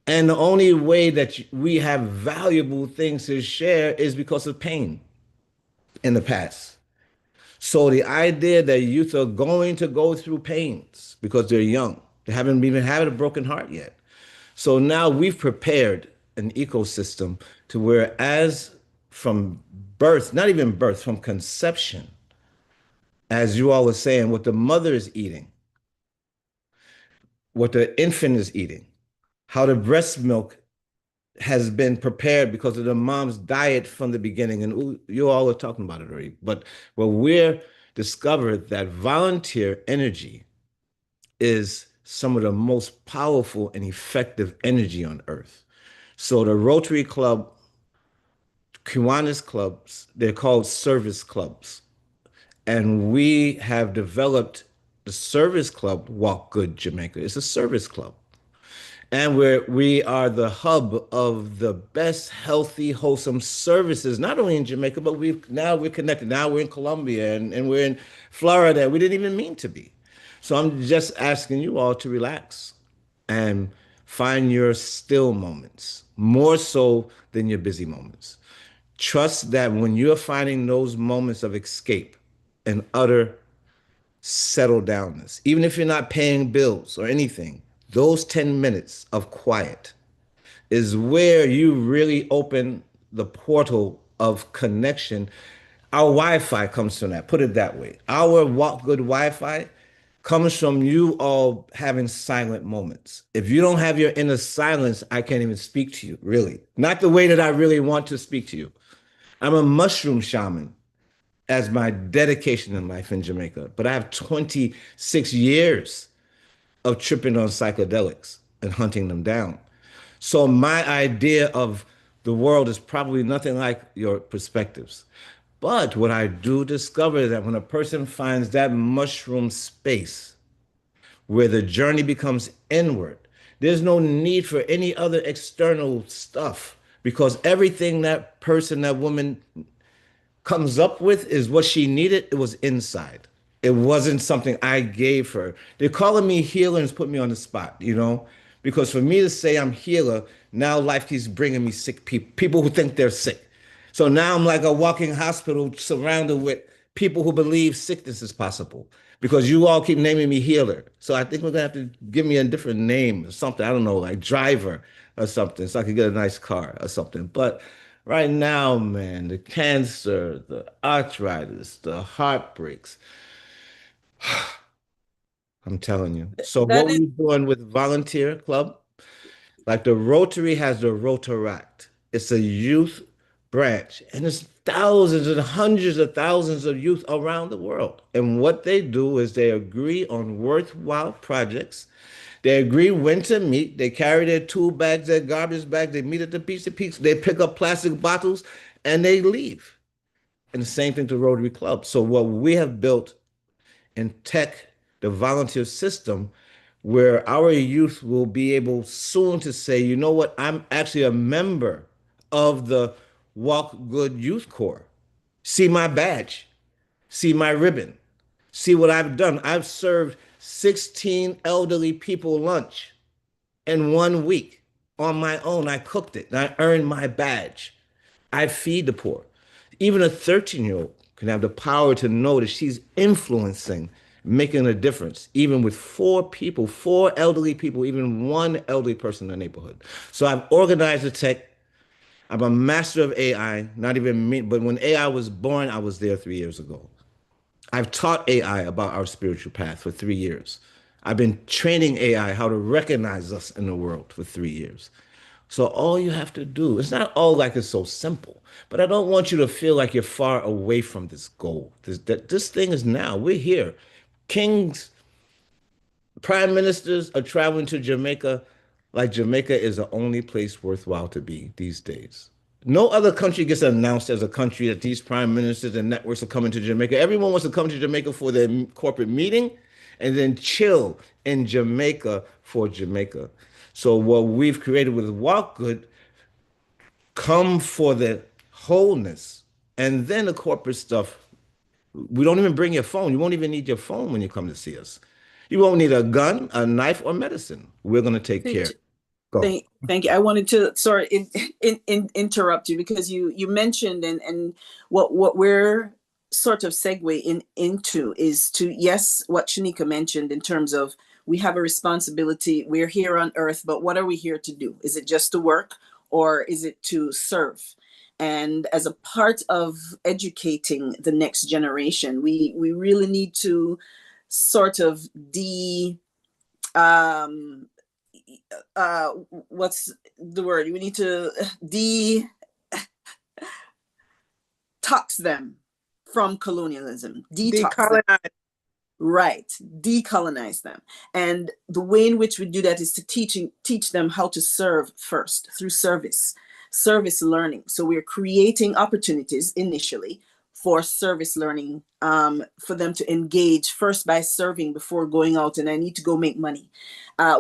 And the only way that we have valuable things to share is because of pain in the past. So the idea that youth are going to go through pains because they're young, they haven't even had a broken heart yet. So now we've prepared an ecosystem to where, as from birth, not even birth, from conception, as you all were saying, what the mother is eating, what the infant is eating, how the breast milk has been prepared because of the mom's diet from the beginning. And you all are talking about it already. But we're discovered that volunteer energy is some of the most powerful and effective energy on earth. So the Rotary Club, Kiwanis clubs, they're called service clubs. And we have developed the service club, Walk Good Jamaica. It's a service club. And we are the hub of the best, healthy, wholesome services, not only in Jamaica, but we're connected. Now we're in Colombia and we're in Florida. We didn't even mean to be. So I'm just asking you all to relax and Find your still moments more so than your busy moments. Trust that when you're finding those moments of escape and utter settle downness, even if you're not paying bills or anything, those 10 minutes of quiet is where you really open the portal of connection. Our Wi-Fi comes from that. Put it that way. Our Walk Good Wi-Fi comes from you all having silent moments. If you don't have your inner silence, I can't even speak to you, really. Not the way that I really want to speak to you. I'm a mushroom shaman as my dedication in life in Jamaica, but I have 26 years of tripping on psychedelics and hunting them down. So my idea of the world is probably nothing like your perspectives. But what I do discover is that when a person finds that mushroom space where the journey becomes inward, there's no need for any other external stuff because everything that person, that woman comes up with is what she needed. It was inside. It wasn't something I gave her. They're calling me healer and put me on the spot, you know? Because for me to say I'm healer, now life keeps bringing me sick people, people who think they're sick. So now I'm like a walking hospital surrounded with people who believe sickness is possible because you all keep naming me healer. So I think we're gonna have to give me a different name or something. I don't know, like driver or something, so I can get a nice car or something. But right now, man, the cancer, the arthritis, the heartbreaks, I'm telling you. So what That were is you doing with volunteer club? Like the Rotary has the Rotaract. It's a youth branch, and there's thousands and hundreds of thousands of youth around the world. And what they do is they agree on worthwhile projects. They agree when to meet. They carry their tool bags, their garbage bags. They meet at the pizza peaks. They pick up plastic bottles, and they leave. And the same thing to Rotary Club. So what we have built in tech, the volunteer system, where our youth will be able soon to say, you know what, I'm actually a member of the Walk Good Youth Corps. See my badge, see my ribbon, see what I've done. I've served 16 elderly people lunch in 1 week on my own. I cooked it and I earned my badge. I feed the poor. Even a 13-year-old can have the power to know that she's influencing, making a difference, even with four people, four elderly people, even one elderly person in the neighborhood. So I've organized the tech. I'm a master of AI, not even me, but when AI was born, I was there 3 years ago. I've taught AI about our spiritual path for 3 years. I've been training AI how to recognize us in the world for 3 years. So all you have to do, it's not all like it's so simple, but I don't want you to feel like you're far away from this goal. This thing is now. We're here. Kings, prime ministers are traveling to Jamaica like Jamaica is the only place worthwhile to be these days. No other country gets announced as a country that these prime ministers and networks are coming to Jamaica. Everyone wants to come to Jamaica for their corporate meeting and then chill in Jamaica for Jamaica. So what we've created with Walk Good, come for the wholeness. And then the corporate stuff, we don't even bring your phone. You won't even need your phone when you come to see us. You won't need a gun, a knife, or medicine. We're going to take care. Go. thank you. I wanted to interrupt you because you mentioned and what we're sort of into is to, yes, what Shanika mentioned in terms of we have a responsibility. We're here on earth, but what are we here to do? Is it just to work or is it to serve? And as a part of educating the next generation, we really need to sort of what's the word? We need to detox them from colonialism. Detox them. Decolonize. Right, decolonize them. And the way in which we do that is to teach them how to serve first through service learning. So we're creating opportunities initially for service learning, for them to engage first by serving before going out and I need to go make money.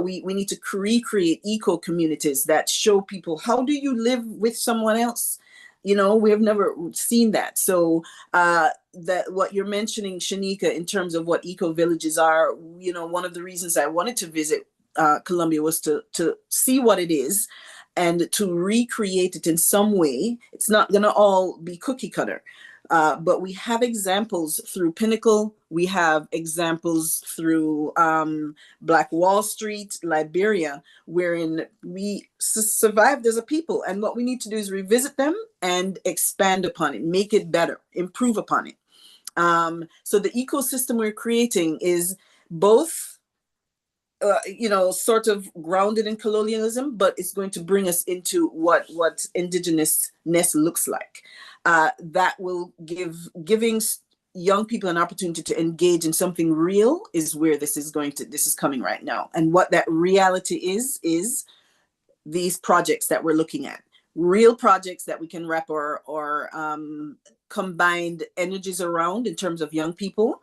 We need to recreate eco communities that show people, how do you live with someone else? You know, we have never seen that. So that what you're mentioning, Shanika, in terms of what eco villages are, you know, one of the reasons I wanted to visit Colombia was to see what it is and to recreate it in some way. It's not going to all be cookie cutter. But we have examples through Pinnacle. We have examples through Black Wall Street, Liberia, wherein we survived as a people. And what we need to do is revisit them and expand upon it, make it better, improve upon it. So the ecosystem we're creating is both sort of grounded in colonialism, but it's going to bring us into what indigenousness looks like. That will giving young people an opportunity to engage in something real is where this is coming right now. And what that reality is these projects that we're looking at, real projects that we can wrap our combined energies around in terms of young people,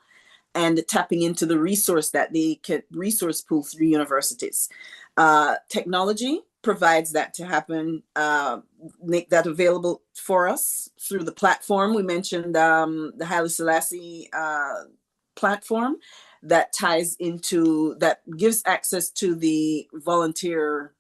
and tapping into the resource that they can resource pool through universities. Technology provides that to happen, make that available for us through the platform. We mentioned the Haile Selassie platform that ties into, that gives access to the volunteer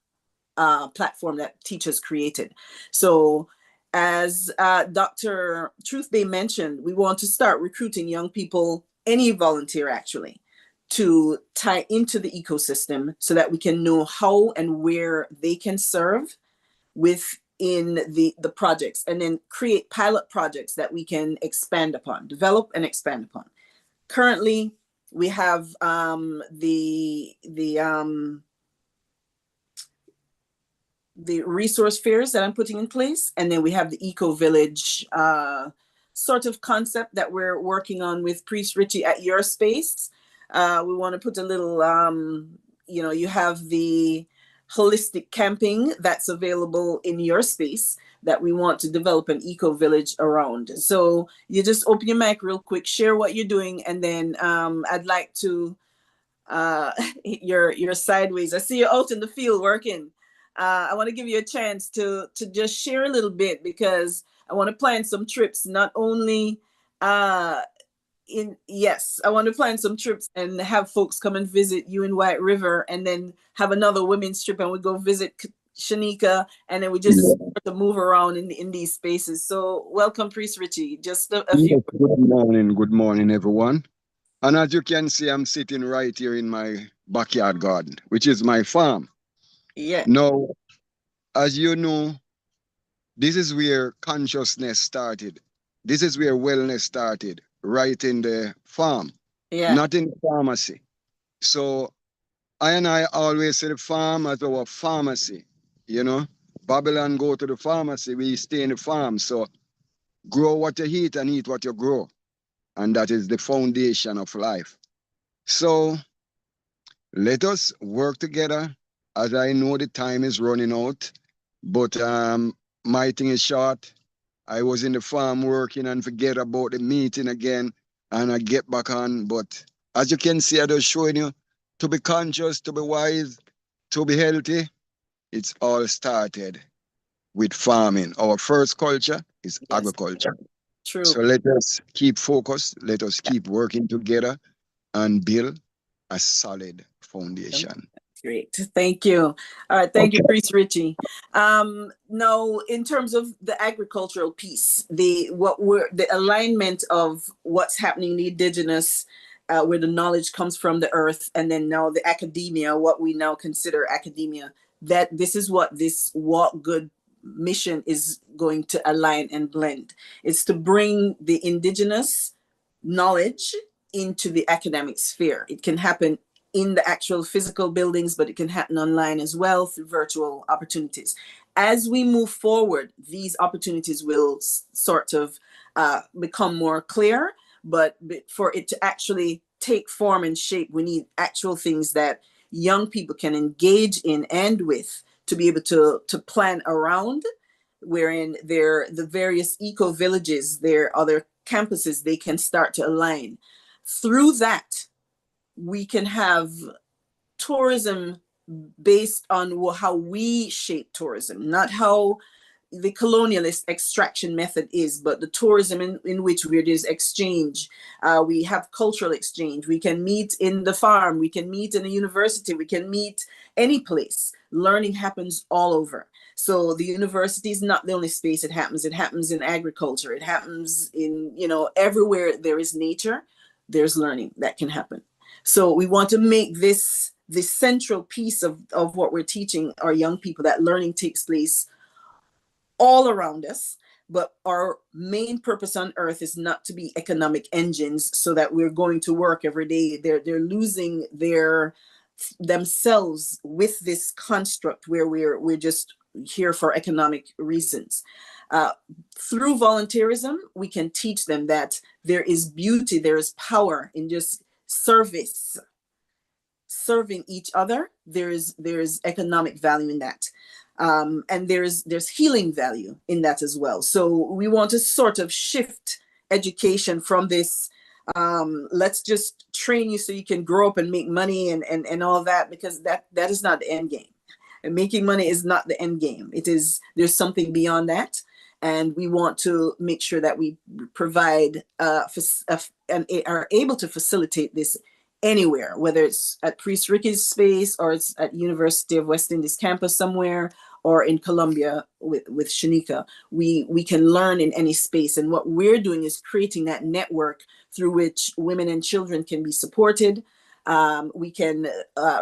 platform that teachers created. So as Dr. Truth Bay mentioned, we want to start recruiting young people, any volunteer actually, to tie into the ecosystem so that we can know how and where they can serve within the projects, and then create pilot projects that we can expand upon, develop and expand upon. Currently, we have the resource fairs that I'm putting in place. And then we have the eco village sort of concept that we're working on with Priest Richie at your space. We want to put a little, you have the holistic camping that's available in your space that we want to develop an eco village around. So you just open your mic real quick, share what you're doing. And then I'd like to, you're sideways. I see you out in the field working. I want to give you a chance to just share a little bit, because I want to plan some trips, not only I want to plan some trips and have folks come and visit you in White River, and then have another women's trip and we go visit Shanika, and then we just start to move around in these spaces. So welcome, Priest Richie. Just a few. Good morning, everyone. And as you can see, I'm sitting right here in my backyard garden, which is my farm. Yeah. Now, as you know, this is where consciousness started. This is where wellness started, right in the farm, not in the pharmacy. So I always say the farm as our pharmacy, Babylon go to the pharmacy, we stay in the farm. So grow what you eat and eat what you grow. And that is the foundation of life. So let us work together. As I know the time is running out, but my thing is short. I was in the farm working and forget about the meeting again, and I get back on. But as you can see, I'm just showing you to be conscious, to be wise, to be healthy. It's all started with farming. Our first culture is agriculture. True. So let us keep focused. Let us keep working together and build a solid foundation. Great. Thank you. All right. Thank you, Priest Richie. Now, in terms of the agricultural piece, the alignment of what's happening in the indigenous, where the knowledge comes from the earth, and then now the academia, what we now consider academia, that this is what this Walk Good mission is going to align and blend. It's to bring the indigenous knowledge into the academic sphere. It can happen in the actual physical buildings, but it can happen online as well through virtual opportunities. As we move forward, these opportunities will sort of become more clear, but for it to actually take form and shape, we need actual things that young people can engage in and with, to be able to plan around, wherein the various eco villages, their other campuses, they can start to align. Through that, we can have tourism based on how we shape tourism, not how the colonialist extraction method is, but the tourism in which there's exchange. We have cultural exchange. We can meet in the farm. We can meet in a university. We can meet any place. Learning happens all over. So the university is not the only space it happens. It happens in agriculture. It happens in, everywhere there is nature, there's learning that can happen. So we want to make this the central piece of what we're teaching our young people, that learning takes place all around us. But our main purpose on earth is not to be economic engines so that we're going to work every day. They're losing themselves with this construct where we're just here for economic reasons. Through volunteerism, we can teach them that there is beauty, there is power in just serving each other. There's economic value in that. And there's healing value in that as well. So we want to sort of shift education from this, let's just train you so you can grow up and make money and all that, because that is not the end game. And making money is not the end game. There's something beyond that. And we want to make sure that we provide and are able to facilitate this anywhere, whether it's at Priest Ricky's space or it's at University of West Indies campus somewhere, or in Colombia with Shanika. We can learn in any space. And what we're doing is creating that network through which women and children can be supported. We can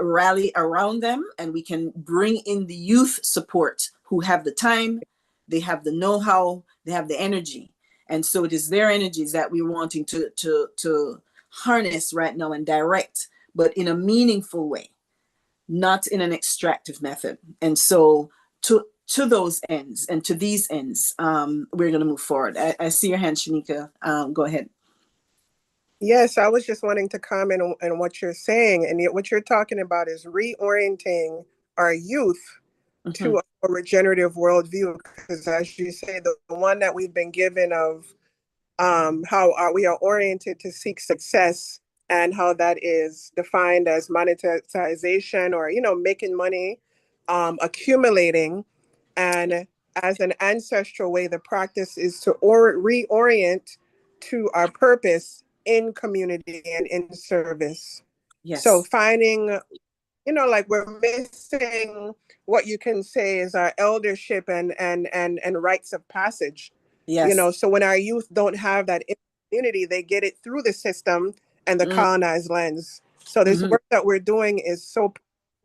rally around them, and we can bring in the youth support who have the time, they have the know-how, they have the energy. And so it is their energies that we're wanting to harness right now and direct, but in a meaningful way, not in an extractive method. And so to those ends and to these ends, we're going to move forward. I see your hand, Shanika. Go ahead. Yes, I was just wanting to comment on what you're saying. And what you're talking about is reorienting our youth to a regenerative worldview. Because as you say, the one that we've been given of how we are oriented to seek success, and how that is defined as monetization, or, making money, accumulating. And as an ancestral way, the practice is to reorient to our purpose in community and in service. Yes. So finding, like we're missing what you can say is our eldership and rites of passage. Yes. So when our youth don't have that immunity, they get it through the system and the colonized lens. So this work that we're doing is so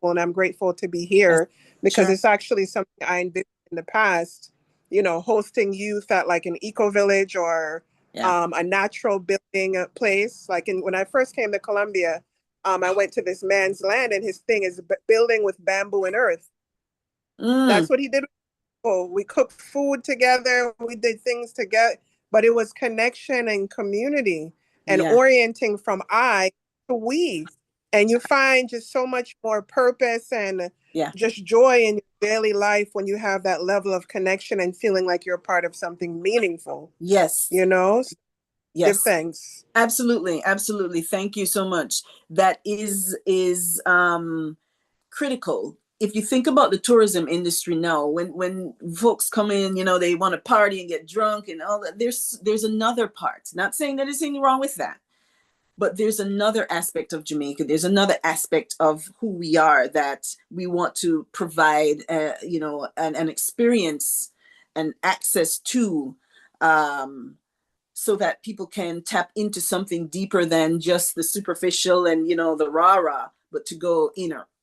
powerful, and I'm grateful to be here, because it's actually something I envisioned in the past, hosting youth at like an eco village or a natural building place. Like when I first came to Colombia, I went to this man's land, and his thing is building with bamboo and earth. That's what he did. We cooked food together. We did things together, but it was connection and community, and orienting from I to we. And you find just so much more purpose and just joy in your daily life when you have that level of connection and feeling like you're part of something meaningful. Yes. Yes. Give thanks. Absolutely. Absolutely. Thank you so much. That is critical. If you think about the tourism industry now, when folks come in, they want to party and get drunk and all that, there's another part. Not saying that there's anything wrong with that, but there's another aspect of Jamaica. There's another aspect of who we are that we want to provide, an experience and access to, so that people can tap into something deeper than just the superficial and, the rah-rah, but to go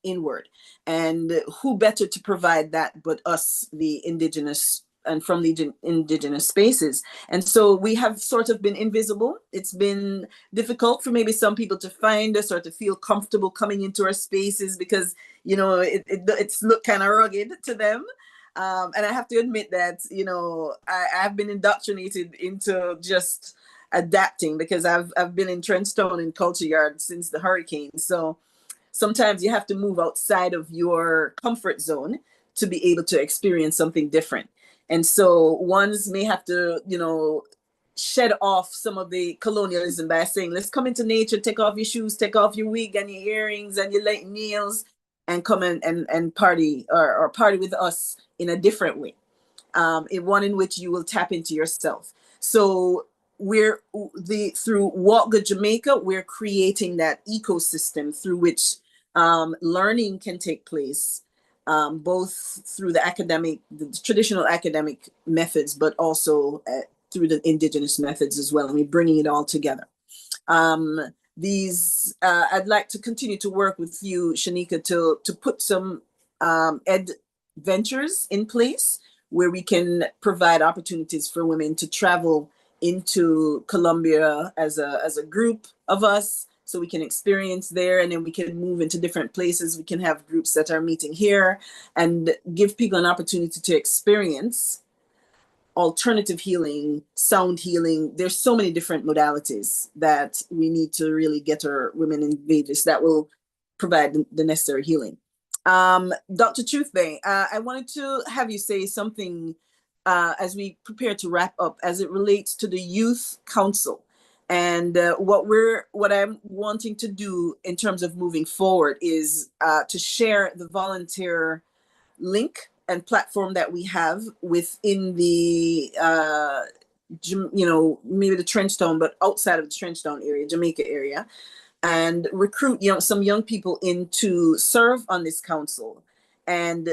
inward. And who better to provide that but us, the indigenous and from the indigenous spaces. And so we have sort of been invisible. It's been difficult for maybe some people to find us or to feel comfortable coming into our spaces because, it's look kind of rugged to them. And I have to admit that, I've been indoctrinated into just adapting because I've been in Trenchtown and Culture Yard since the hurricane. So sometimes you have to move outside of your comfort zone to be able to experience something different. And so ones may have to, shed off some of the colonialism by saying, let's come into nature, take off your shoes, take off your wig and your earrings and your light nails and come and party or party with us in a different way. one in which you will tap into yourself. So through Walk Good Jamaica, we're creating that ecosystem through which learning can take place, both through the traditional academic methods, but also through the indigenous methods as well. And we're bringing it all together. I'd like to continue to work with you, Shanika, to put some ed ventures in place where we can provide opportunities for women to travel into Colombia as a group of us, so we can experience there, and then we can move into different places. We can have groups that are meeting here and give people an opportunity to experience alternative healing, sound healing. There's so many different modalities that we need to really get our women engaged that will provide the necessary healing. Dr. Truthbay, I wanted to have you say something as we prepare to wrap up as it relates to the Youth Council and what I'm wanting to do in terms of moving forward is to share the volunteer link and platform that we have within the maybe the Trenchtown, but outside of the Trenchtown area, Jamaica area, and recruit some young people in to serve on this council and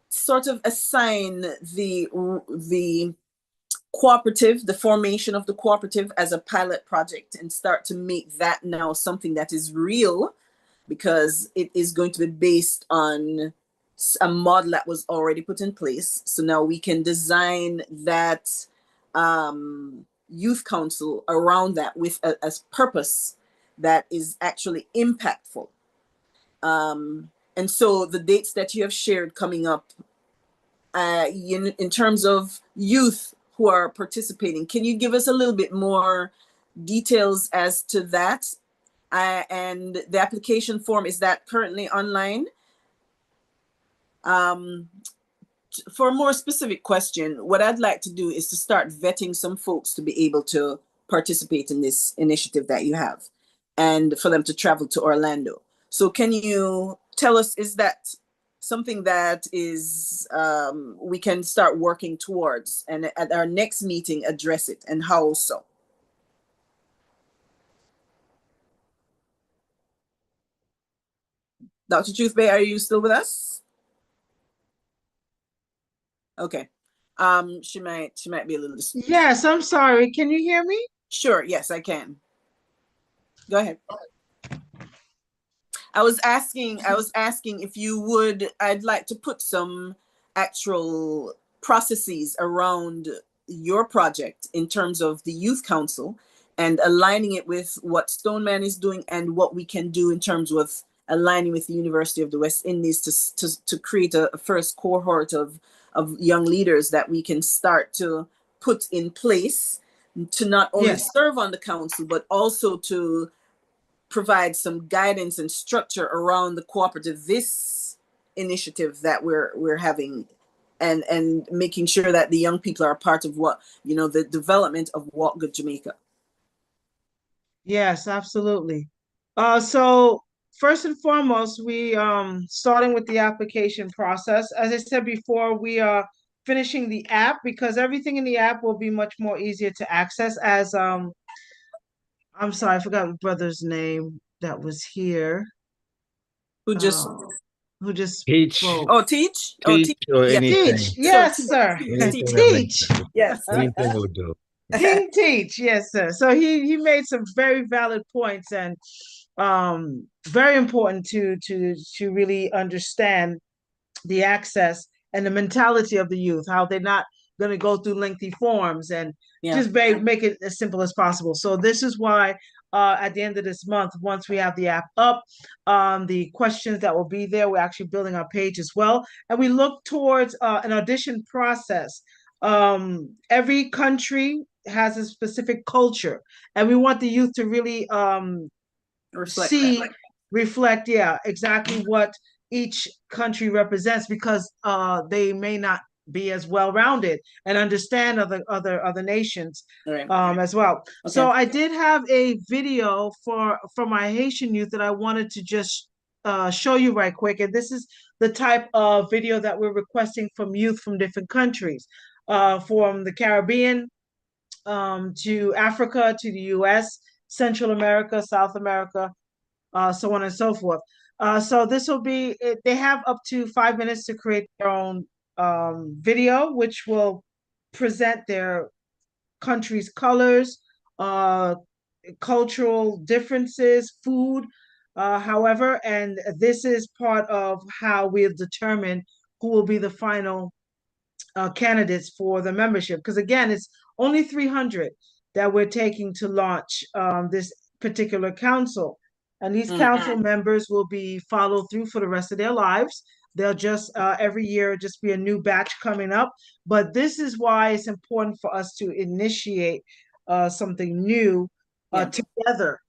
sort of assign the cooperative, the formation of the cooperative as a pilot project, and start to make that now something that is real, because it is going to be based on a model that was already put in place. So now we can design that youth council around that with a purpose that is actually impactful. And so the dates that you have shared coming up in terms of youth who are participating, can you give us a little bit more details as to that? And the application form, is that currently online? For a more specific question, what I'd like to do is to start vetting some folks to be able to participate in this initiative that you have, and for them to travel to Orlando. So can you tell us, is that something that is we can start working towards, and at our next meeting address it, and how so? Dr. Truthbay, are you still with us? Okay. She might be a little distant. Yes, I'm sorry. Can you hear me? Sure, yes, I can. Go ahead. I was asking if you would, I'd like to put some actual processes around your project in terms of the Youth Council and aligning it with what Stoneman is doing and what we can do in terms of aligning with the University of the West Indies to create a first cohort of young leaders that we can start to put in place to not only serve on the council, but also to provide some guidance and structure around the cooperative, this initiative that we're having, and making sure that the young people are a part of what, the development of Walk Good Jamaica. Yes, absolutely. So first and foremost, we starting with the application process. As I said before, we are finishing the app because everything in the app will be much more easier to access. As I'm sorry, I forgot my brother's name that was here. Who just Teach. spoke. Oh, Teach? Teach or Yeah. anything. Teach, yes, So, sir. Anything that makes Teach. sense. Yes. Anything will do. King Teach, yes, sir. So he made some very valid points, and very important to really understand the access and the mentality of the youth, how they're not going to go through lengthy forms, and just make it as simple as possible. So this is why at the end of this month, once we have the app up, the questions that will be there, we're actually building our page as well. And we look towards an audition process. Every country has a specific culture, and we want the youth to really reflect, exactly what each country represents, because they may not be as well-rounded and understand other nations as well. Okay. So I did have a video for my Haitian youth that I wanted to just show you right quick. And this is the type of video that we're requesting from youth from different countries, from the Caribbean, to Africa, to the US, Central America, South America, so on and so forth. So this will be, they have up to 5 minutes to create their own video, which will present their country's colors, cultural differences, food, however, and this is part of how we'll determine who will be the final candidates for the membership. Because again, it's only 300 that we're taking to launch this particular council. And these council members will be followed through for the rest of their lives. They'll just every year just be a new batch coming up. But this is why it's important for us to initiate something new together.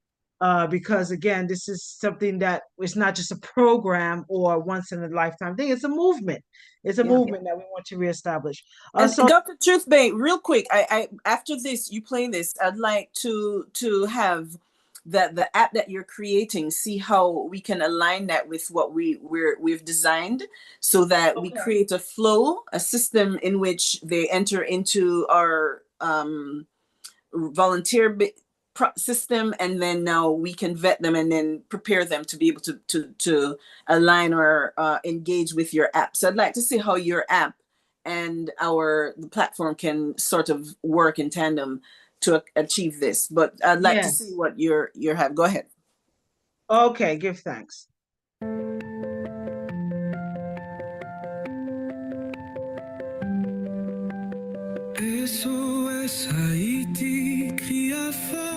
Because again, this is something that it's not just a program or once in a lifetime thing. It's a movement. It's a movement that we want to reestablish. So, Dr. Truthbay, real quick, I after this, you play this, I'd like to have the app that you're creating, see how we can align that with what we've designed, so that we create a flow, a system in which they enter into our volunteer system, and then now we can vet them and then prepare them to be able to align or engage with your app. So I'd like to see how your app and the platform can sort of work in tandem to achieve this. But I'd like to see what you have. Go ahead. Okay, give thanks. SOS Haïti cria fort.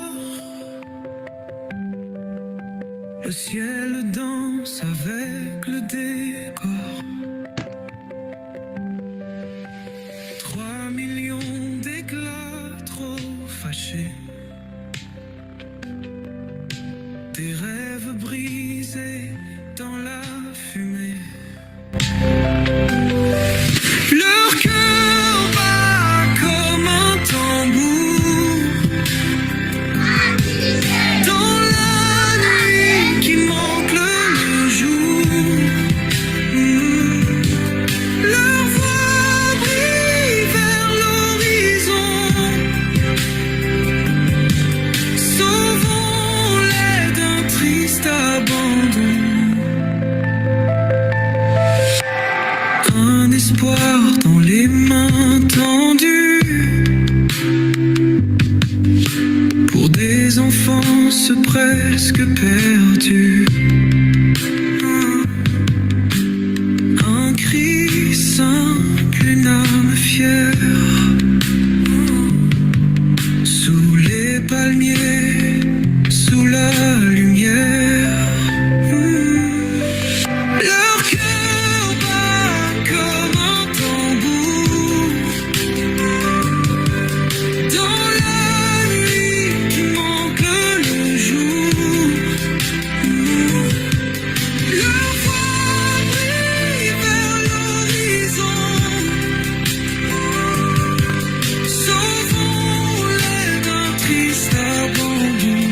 Le ciel danse avec le décor. 3 millions d'éclats trop fâchés. Des rêves brisés dans la fumée. Leur cœur bat comme un tambour. Dans la nuit qui manque le jour. Leur voix brille vers l'horizon. Sauvons-les d'un triste abandon. Un espoir dans les mains tendues pour des enfances presque perdus. Un cri simple, une âme fière. Sous les palmiers, sous la lumière. Leur cœur bat comme un tambour. Dans la nuit qui manque le jour. Leur voix brille vers l'horizon. Sauvons-les d'un triste abandon.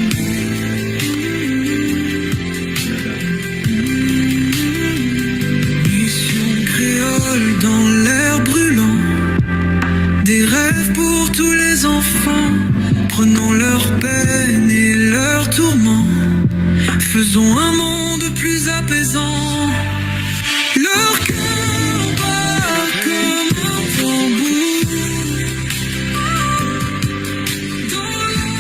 Mission créole dans l'air brûlant. Des rêves pour tous les enfants. Prenons leur peine et leurs tourments. Faisons un monde plus apaisant. Leur cœur bat comme un tambour. Dans la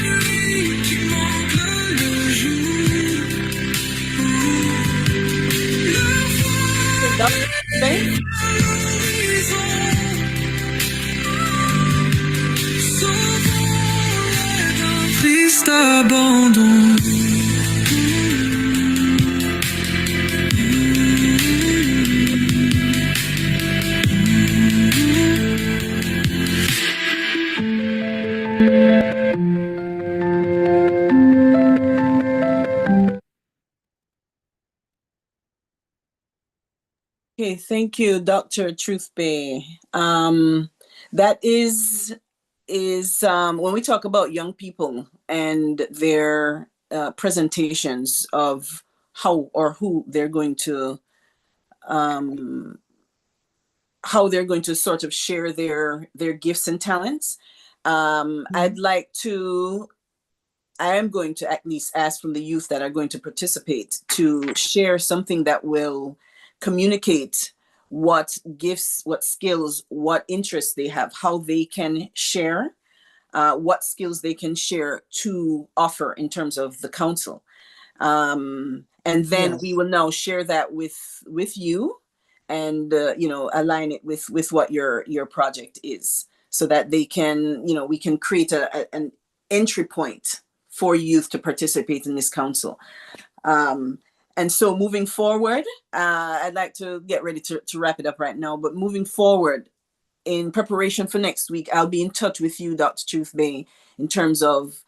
nuit qui manque le jour. Leur voix Truthbay? triste abandon. Okay, thank you, Dr. Truthbay. That is when we talk about young people and their presentations of how or who they're going to how they're going to sort of share their gifts and talents. I'd like to, I am going to at least ask from the youth that are going to participate to share something that will communicate what gifts, what skills, what interests they have, how they can share, what skills they can share to offer in terms of the council. And then we will now share that with you, and align it with what your project is, so that they can, we can create an entry point for youth to participate in this council. And so moving forward, I'd like to get ready to wrap it up right now, but moving forward, in preparation for next week, I'll be in touch with you, Dr. Truth Bay, in terms of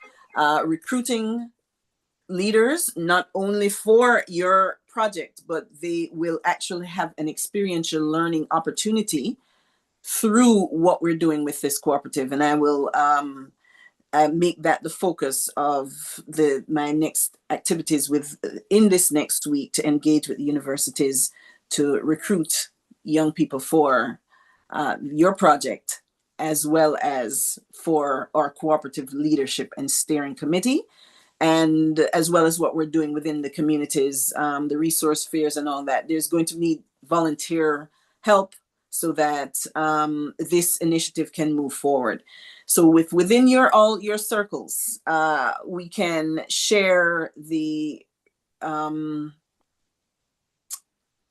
recruiting leaders, not only for your project, but they will actually have an experiential learning opportunity through what we're doing with this cooperative. And I will make that the focus of my next activities in this next week, to engage with the universities to recruit young people for your project, as well as for our cooperative leadership and steering committee, and as well as what we're doing within the communities, the resource fairs and all that. There's going to need volunteer help so that this initiative can move forward. So within all your circles, we can share the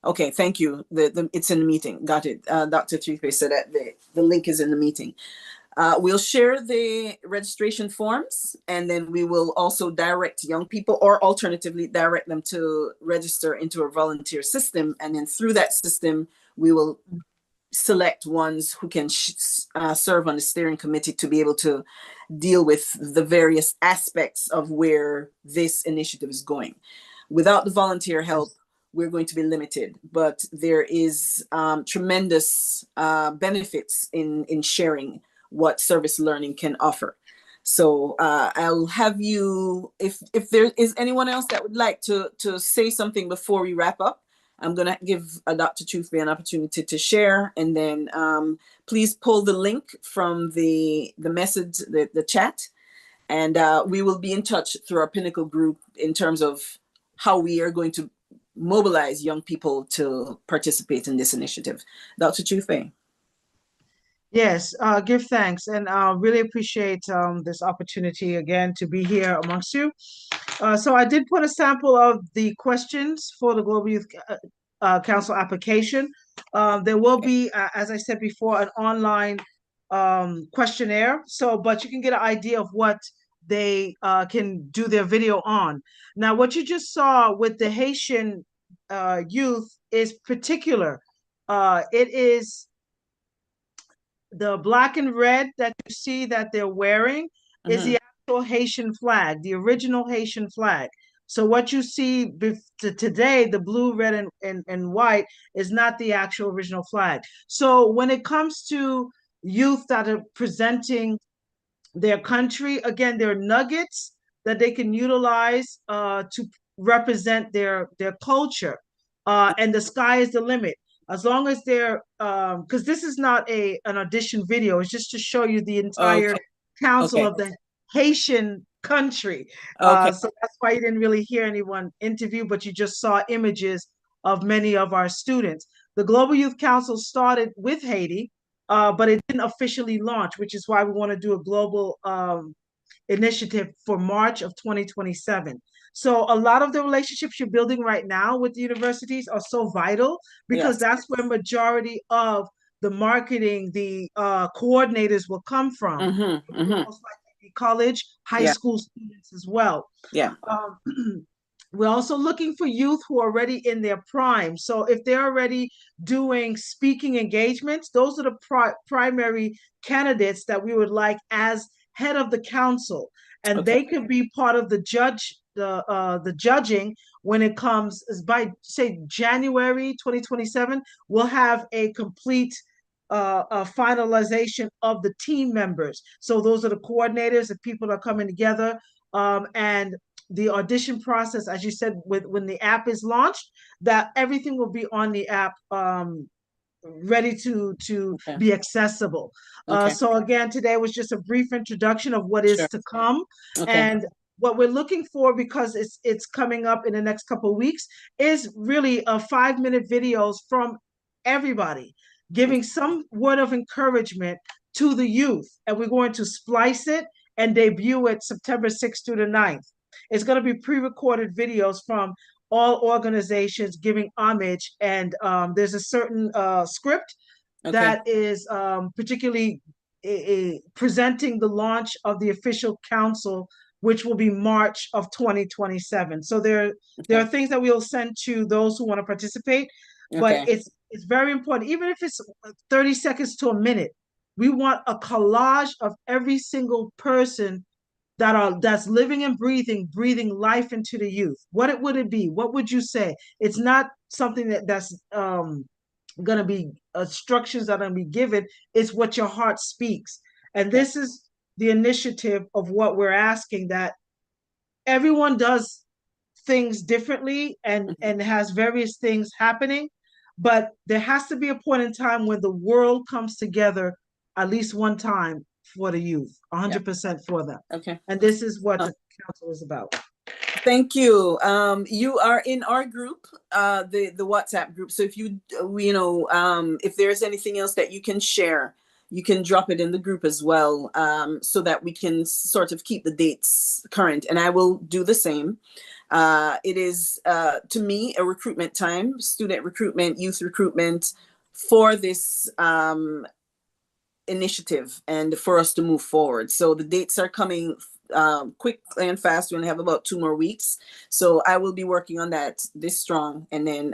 okay, thank you. It's in the meeting. Got it. Dr. Truthbay said that the link is in the meeting. We'll share the registration forms, and then we will also direct young people, or alternatively direct them to register into a volunteer system. And then through that system, we will select ones who can serve on the steering committee to be able to deal with the various aspects of where this initiative is going. Without the volunteer help, we're going to be limited, but there is tremendous benefits in sharing what service learning can offer. So I'll have you, if there is anyone else that would like to say something before we wrap up, I'm going to give Dr. Truthbay an opportunity to share, and then please pull the link from the message, the chat, and we will be in touch through our Pinnacle group in terms of how we are going to mobilize young people to participate in this initiative. Dr. Truthbay. Yes, give thanks, and really appreciate this opportunity again to be here amongst you. So I did put a sample of the questions for the Global Youth Council application. There will be, as I said before, an online questionnaire. So, but you can get an idea of what they can do their video on. Now, what you just saw with the Haitian youth is particular. It is the black and red that you see that they're wearing is the actual Haitian flag, the original Haitian flag. So what you see today, the blue, red, and white, is not the actual original flag. So when it comes to youth that are presenting their country, again, there are nuggets that they can utilize to represent their culture. And the sky is the limit. As long as they're, because this is not an audition video, it's just to show you the entire council of the Haitian country. So that's why you didn't really hear anyone interview, but you just saw images of many of our students. The Global Youth Council started with Haiti, but it didn't officially launch, which is why we want to do a global initiative for March of 2027. So a lot of the relationships you're building right now with the universities are so vital, because that's where majority of the marketing, the coordinators will come from. Most likely college, high school students as well. We're also looking for youth who are already in their prime. So if they're already doing speaking engagements, those are the primary candidates that we would like as head of the council, and they could be part of the judging when it comes by, say, January 2027. We'll have a complete finalization of the team members. So those are the coordinators, the people that are coming together, and the audition process, as you said, when the app is launched, that everything will be on the app, ready to Okay. be accessible. Okay. So again, today was just a brief introduction of what Sure. is to come. Okay. And what we're looking for, because it's coming up in the next couple of weeks, is really 5-minute videos from everybody giving some word of encouragement to the youth. And we're going to splice it and debut it September 6th through the 9th. It's going to be pre-recorded videos from all organizations giving homage. And there's a certain script Okay. that is particularly presenting the launch of the official council, which will be March of 2027. So there are things that we'll send to those who want to participate, but Okay. it's very important, even if it's 30 seconds to a minute. We want a collage of every single person that's living and breathing life into the youth. What would it be? What would you say? It's not something that's going to be instructions that are going to be given. It's what your heart speaks. And this is the initiative of what we're asking, that everyone does things differently and has various things happening, but there has to be a point in time when the world comes together at least one time for the youth, 100% for them. Okay. And this is what the council is about. Thank you. You are in our group, the WhatsApp group. So if if there's anything else that you can share, you can drop it in the group as well, so that we can sort of keep the dates current. And I will do the same. It is, to me, a recruitment time, student recruitment, youth recruitment for this initiative and for us to move forward. So the dates are coming quick and fast. We only have about 2 more weeks. So I will be working on that this strong, and then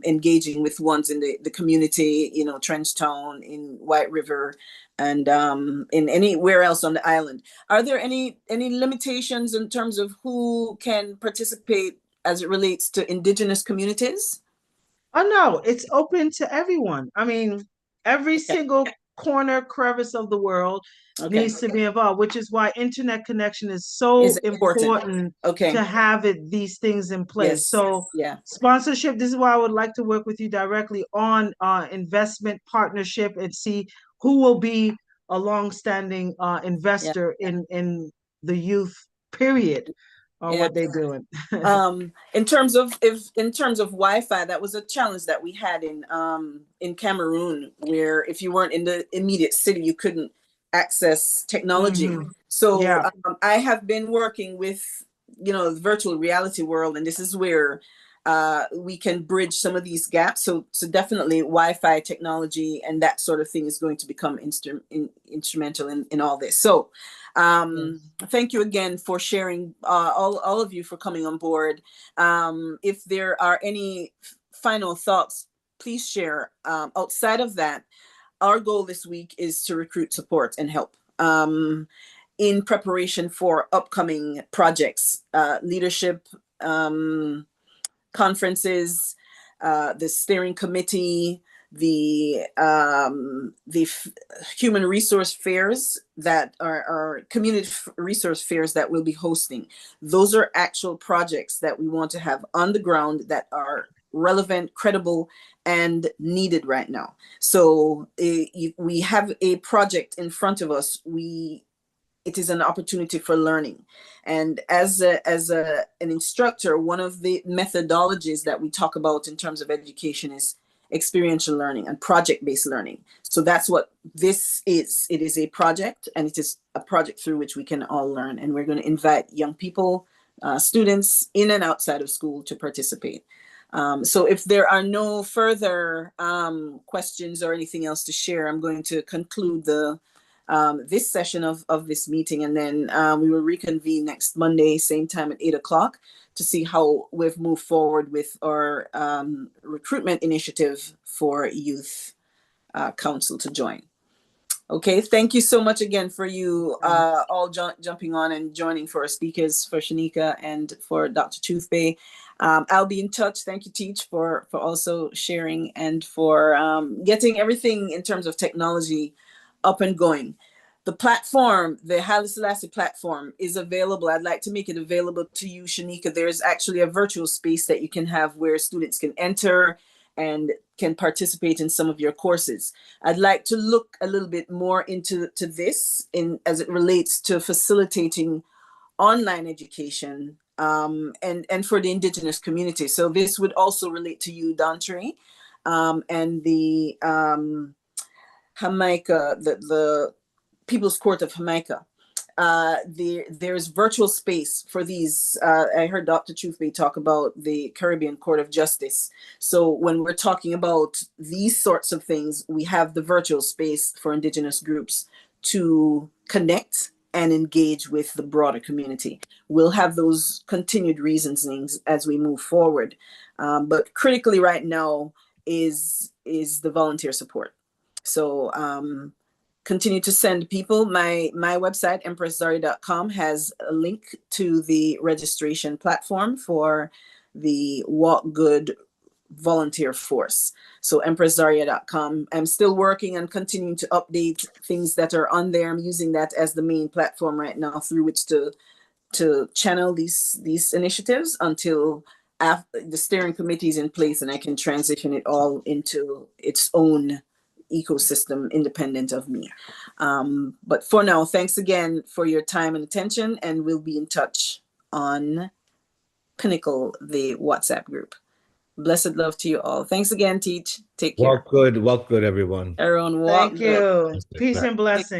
engaging with ones in the community, Trenchtown, in White River, and in anywhere else on the island. Are there any limitations in terms of who can participate as it relates to Indigenous communities? Oh, no, it's open to everyone. I mean, every single corner, crevice of the world needs to be involved, which is why internet connection is so important to have these things in place. Yes. So sponsorship, this is why I would like to work with you directly on investment partnership and see who will be a long-standing investor in the youth, period, on what they're doing. In terms of Wi-Fi, that was a challenge that we had in Cameroon, where if you weren't in the immediate city, you couldn't access technology. So I have been working with the virtual reality world, and this is where we can bridge some of these gaps. So definitely Wi-Fi technology and that sort of thing is going to become instrumental in all this. So thank you again for sharing, all of you, for coming on board. If there are any final thoughts, please share. Outside of that, our goal this week is to recruit support and help in preparation for upcoming projects, leadership conferences, the steering committee, the human resource fairs that are community resource fairs that we'll be hosting. Those are actual projects that we want to have on the ground that are relevant, credible, and needed right now. So we have a project in front of us. It is an opportunity for learning. And as an instructor, one of the methodologies that we talk about in terms of education is experiential learning and project-based learning. So that's what this is. It is a project, and it is a project through which we can all learn. And we're going to invite young people, students in and outside of school, to participate. So if there are no further questions or anything else to share, I'm going to conclude this session of this meeting, and then we will reconvene next Monday, same time at 8 o'clock, to see how we've moved forward with our recruitment initiative for Youth Council to join. Okay, thank you so much again for you all jumping on and joining, for our speakers, for Shanika and for Dr. Toothbay. I'll be in touch. Thank you, Teach, for also sharing and for getting everything in terms of technology up and going. The platform, the Haile Selassie platform, is available. I'd like to make it available to you, Shanika. There's actually a virtual space that you can have where students can enter and can participate in some of your courses. I'd like to look a little bit more into this as it relates to facilitating online education and for the indigenous community. So this would also relate to you, Dantre, and the Jamaica, the People's Court of Jamaica. There's virtual space for these. I heard Dr. Truthbay talk about the Caribbean Court of Justice. So when we're talking about these sorts of things, we have the virtual space for indigenous groups to connect and engage with the broader community. We'll have those continued reasonings as we move forward. But critically right now is the volunteer support. So continue to send people. My website, empresszaria.com, has a link to the registration platform for the Walk Good volunteer force. So empresszaria.com. I'm still working on continuing to update things that are on there. I'm using that as the main platform right now through which to channel these initiatives until after the steering committee is in place and I can transition it all into its own ecosystem independent of me. But for now, thanks again for your time and attention, and we'll be in touch on Pinnacle, the WhatsApp group. Blessed love to you all. Thanks again, Teach. Take care. Walk good, everyone. Everyone, walk Thank good. you. Peace and blessings.